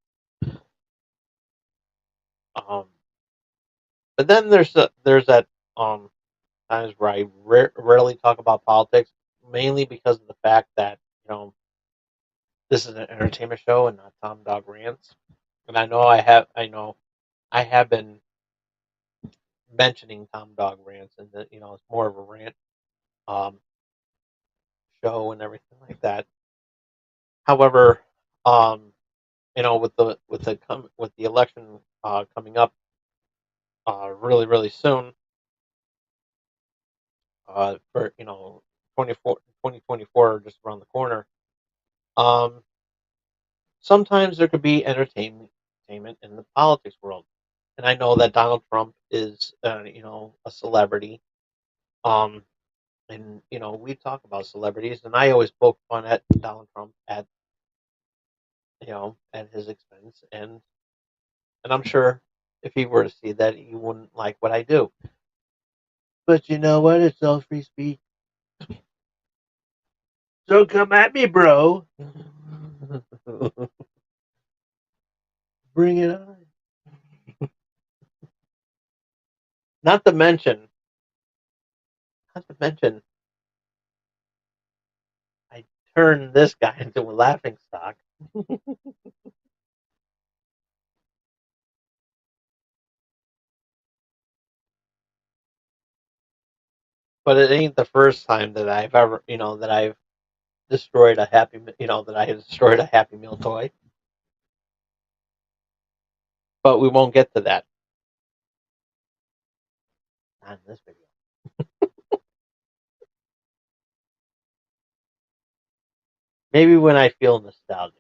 um, but then there's that times where I rarely talk about politics, mainly because of the fact that this is an entertainment show and not Tom Dog Rants. And I have been mentioning Tom Dog Rants, and that it's more of a rant um, show and everything like that. However, um, with the election coming up really really soon, for 2024 just around the corner. Um, Sometimes there could be entertainment in the politics world, and I know that Donald Trump is a celebrity. Um, and we talk about celebrities, and I always poke fun at Donald Trump at his expense, and I'm sure if he were to see that, he wouldn't like what I do. But you know what? It's all free speech. So come at me, bro. Bring it on. Not to mention, not to mention, I turned this guy into a laughing stock. But it ain't the first time that I've ever, that I've destroyed a that I have destroyed a Happy Meal toy. But we won't get to that on this video. Maybe when I feel nostalgic.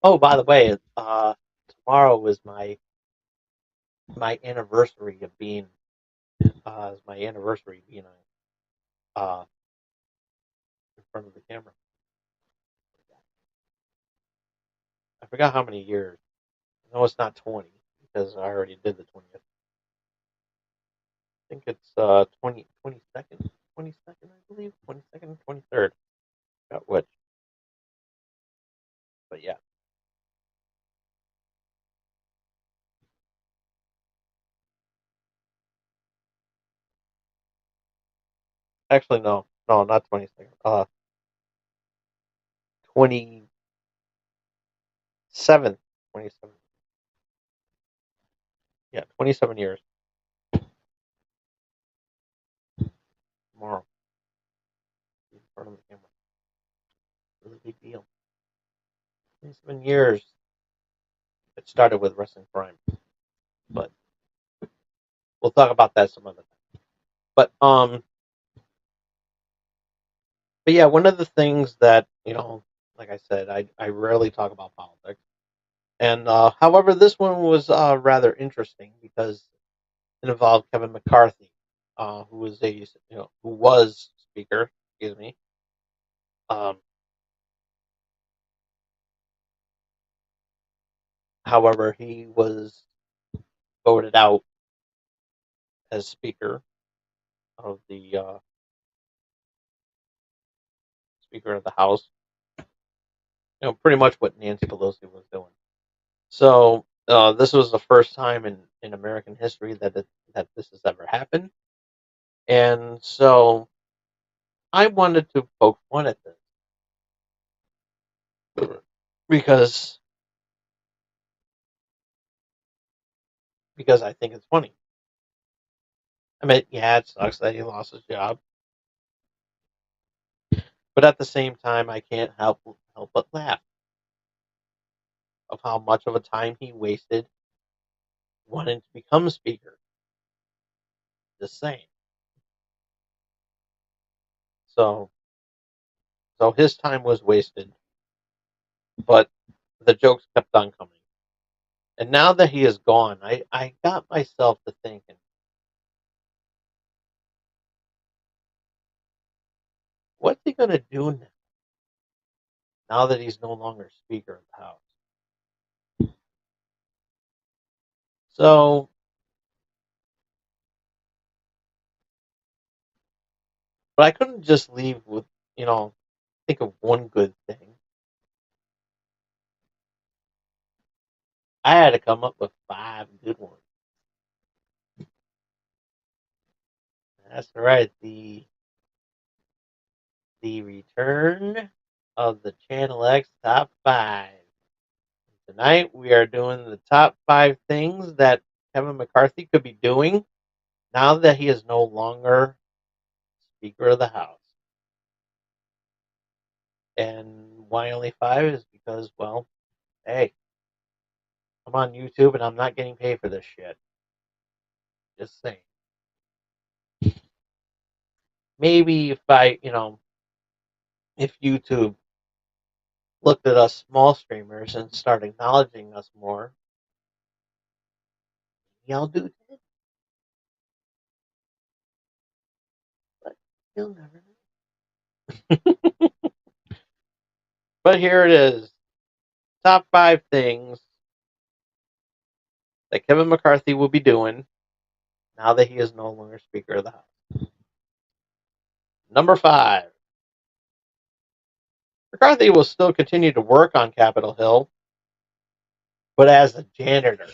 Oh, by the way, tomorrow is my anniversary of being is my anniversary being in front of the camera. I forgot how many years. No, it's not 20 because I already did the 20th. I think it's 22nd, 22nd, I believe, 22nd, 23rd. Got which, but yeah. Actually, no, no, not 22nd. 27th, 27th. Yeah, 27 years tomorrow in front of the camera. Really big deal. 27 years. It started with wrestling crime, but we'll talk about that some other time. But but yeah, one of the things that like I said, I rarely talk about politics, and however, this one was rather interesting because it involved Kevin McCarthy, who was speaker. Excuse me. Um, However, he was voted out as speaker of the House. Pretty much what Nancy Pelosi was doing. So this was the first time in American history that this has ever happened, and so I wanted to poke fun at this because because I think it's funny. I mean, yeah, it sucks that he lost his job, but at the same time, I can't help but laugh of how much of a time he wasted wanting to become speaker. Just saying. So, so his time was wasted, but the jokes kept on coming. And now that he is gone, I got myself to thinking, what's he going to do now that he's no longer Speaker of the House? So, but I couldn't just leave with, you know, think of one good thing. I had to come up with five good ones. That's right, the return of the Channel X Top 5. Tonight we are doing the top five things that Kevin McCarthy could be doing now that he is no longer Speaker of the House. And why only five is because, well, hey, I'm on YouTube and I'm not getting paid for this shit. Just saying. Maybe if if YouTube looked at us small streamers and started acknowledging us more, maybe I'll do that. But you'll never know. But here it is. Top five things that Kevin McCarthy will be doing now that he is no longer Speaker of the House. Number five, McCarthy will still continue to work on Capitol Hill, but as a janitor.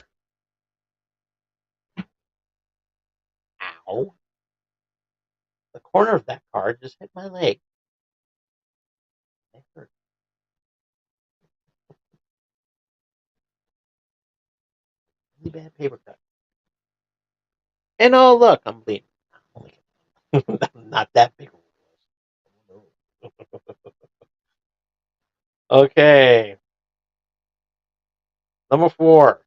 Ow. The corner of that card just hit my leg. It hurt. Really bad paper cut. And oh, look, I'm bleeding. Not that big. Okay. Number four.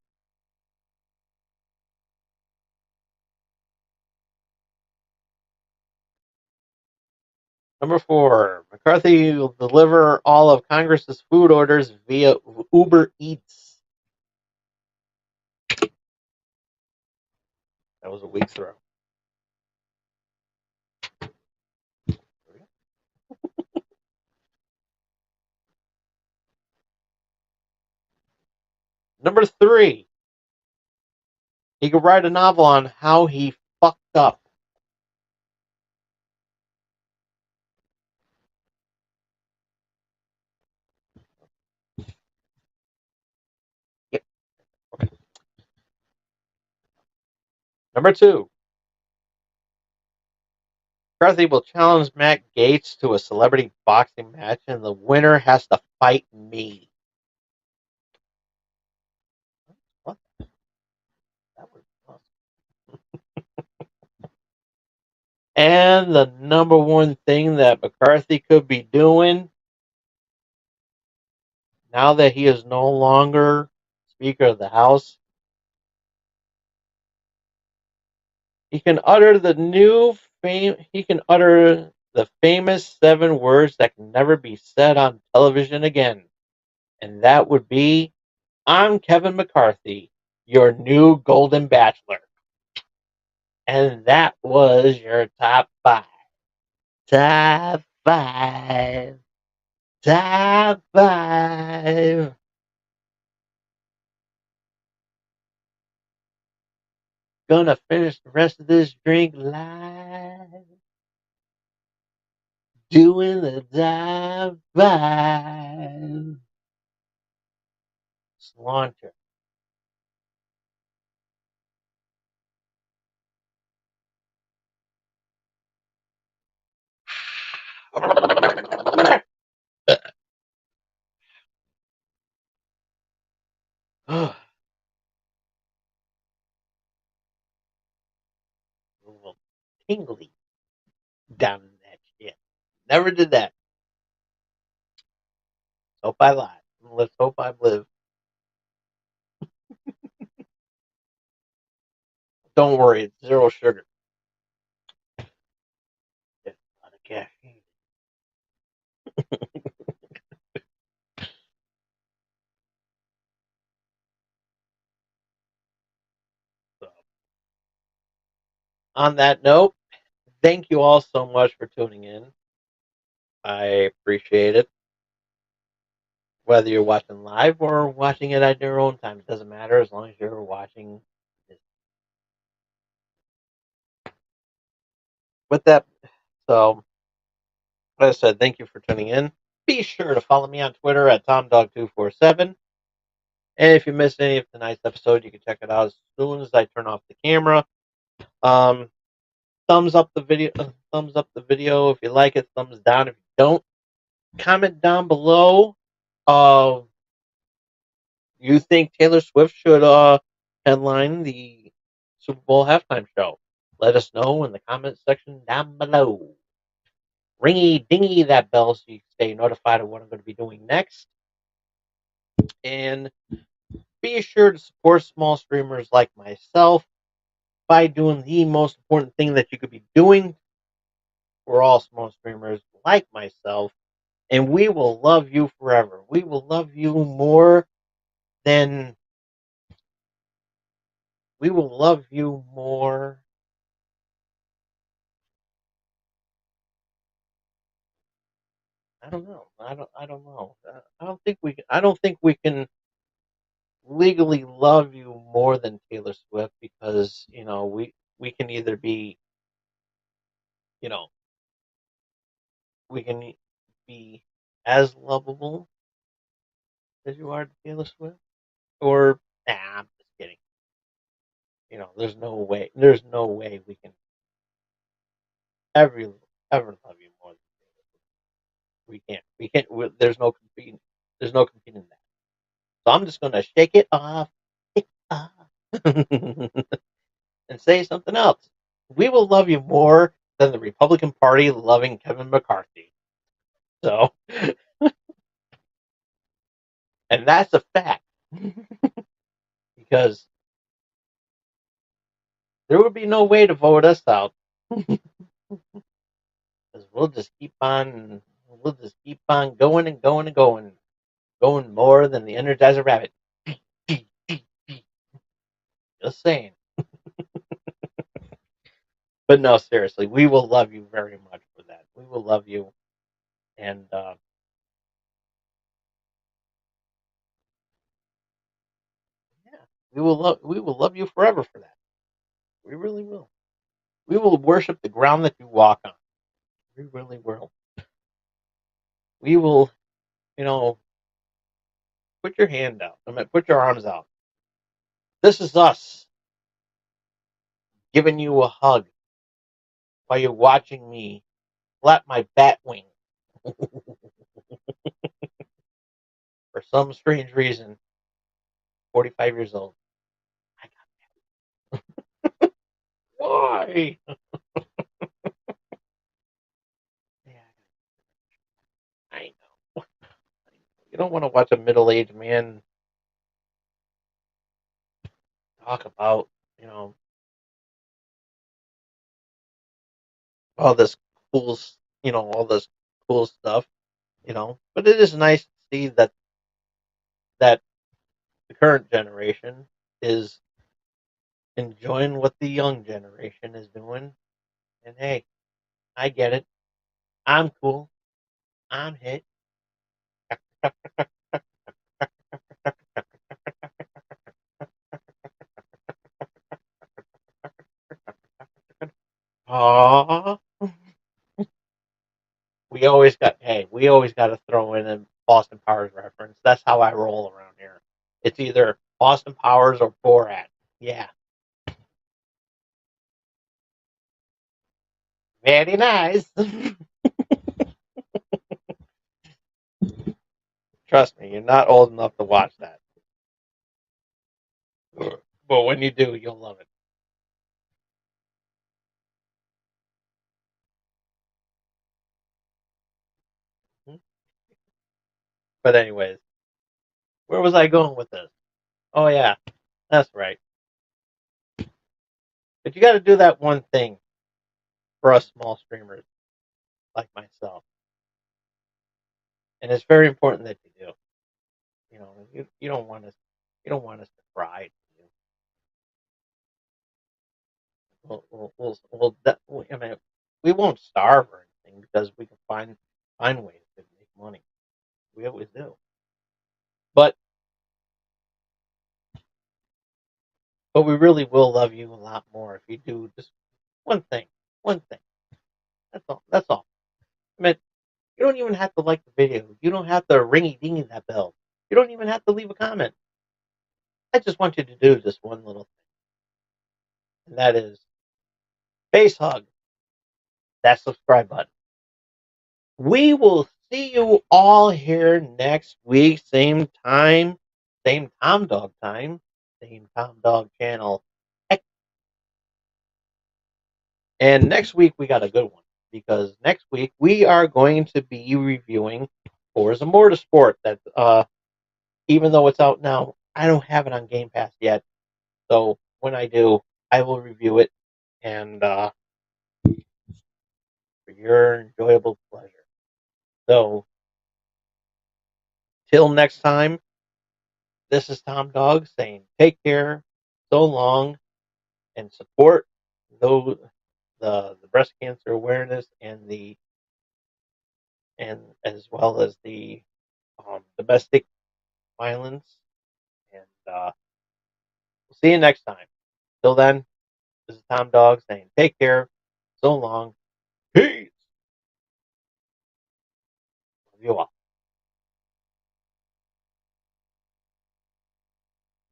Number four. McCarthy will deliver all of Congress's food orders via Uber Eats. That was a weak throw. Number three. He could write a novel on how he fucked up. Yep. Okay. Number two. McCarthy will challenge Matt Gaetz to a celebrity boxing match, and the winner has to fight me. What? That was awesome. And the number one thing that McCarthy could be doing now that he is no longer Speaker of the House, he can utter he can utter the famous seven words that can never be said on television again. And that would be, I'm Kevin McCarthy, your new Golden Bachelor. And that was your top five. Top five. Top five. Gonna finish the rest of this drink live. Doing the top five. Sláinte. tingly down in that shit. Never did that. Hope I lied. Let's hope I live. Don't worry, it's zero sugar. Just a lot of caffeine. So, on that note, thank you all so much for tuning in. I appreciate it. Whether you're watching live or watching it at your own time, it doesn't matter as long as you're watching. With that, so like I said, thank you for tuning in. Be sure to follow me on Twitter at TomDog247. And if you missed any of tonight's episode, you can check it out as soon as I turn off the camera. Um, thumbs up the video. Thumbs up the video if you like it. Thumbs down if you don't. Comment down below. You think Taylor Swift should headline the Super Bowl halftime show? Let us know in the comment section down below. Ringy dingy that bell so you can stay notified of what I'm going to be doing next. And be sure to support small streamers like myself by doing the most important thing that you could be doing for all small streamers like myself. And we will love you forever. We will love you more than we will love you more. I don't know. I don't know. I don't think we can legally love you more than Taylor Swift because we can either be you know we can be as lovable as you are to Taylor Swift or I'm just kidding. There's no way we can ever love you more than Taylor Swift. We can't. There's no competing that. So I'm just gonna shake it off, and say something else. We will love you more than the Republican Party loving Kevin McCarthy. So, and that's a fact because there would be no way to vote us out because we'll just keep on going and going and going more than the Energizer Rabbit. Just saying. But no, seriously, we will love you very much for that. We will love you, and yeah, we will love you forever for that. We really will. We will worship the ground that you walk on. We really will. We will, you know, put your hand out. I mean, put your arms out. This is us giving you a hug while you're watching me flap my bat wing for some strange reason. 45 years old. I got why? Yeah, I know. You don't want to watch a middle-aged man talk about, you know, all this cool, all this cool stuff, But it is nice to see that the current generation is enjoying what the young generation is doing. And hey, I get it. I'm cool. I'm hit. Aww. We always got to throw in a Boston Powers reference. That's how I roll around here. It's either Boston Powers or Borat. Yeah, very nice. Trust me, you're not old enough to watch that. But when you do, you'll love it. But anyways, where was I going with this? Oh yeah, that's right. But you got to do that one thing for us small streamers like myself, and it's very important that you do. You don't want us to cry. I mean, we won't starve or anything because we can find ways to make money. We always do. But we really will love you a lot more if you do just one thing. One thing. That's all. That's all. I mean, you don't even have to like the video. You don't have to ringy dingy that bell. You don't even have to leave a comment. I just want you to do just one little thing, and that is face hug that subscribe button. We will see you all here next week, same Tom Dog time, same Tom Dog channel. And next week we got a good one because next week we are going to be reviewing Forza Motorsport. That even though it's out now, I don't have it on Game Pass yet. So when I do, I will review it and for your enjoyable pleasure. So till next time, this is Tom Dog saying take care, so long, and support those the breast cancer awareness and as well as the domestic violence. And we'll see you next time. Till then, this is Tom Dog saying take care, so long, peace. Love you all.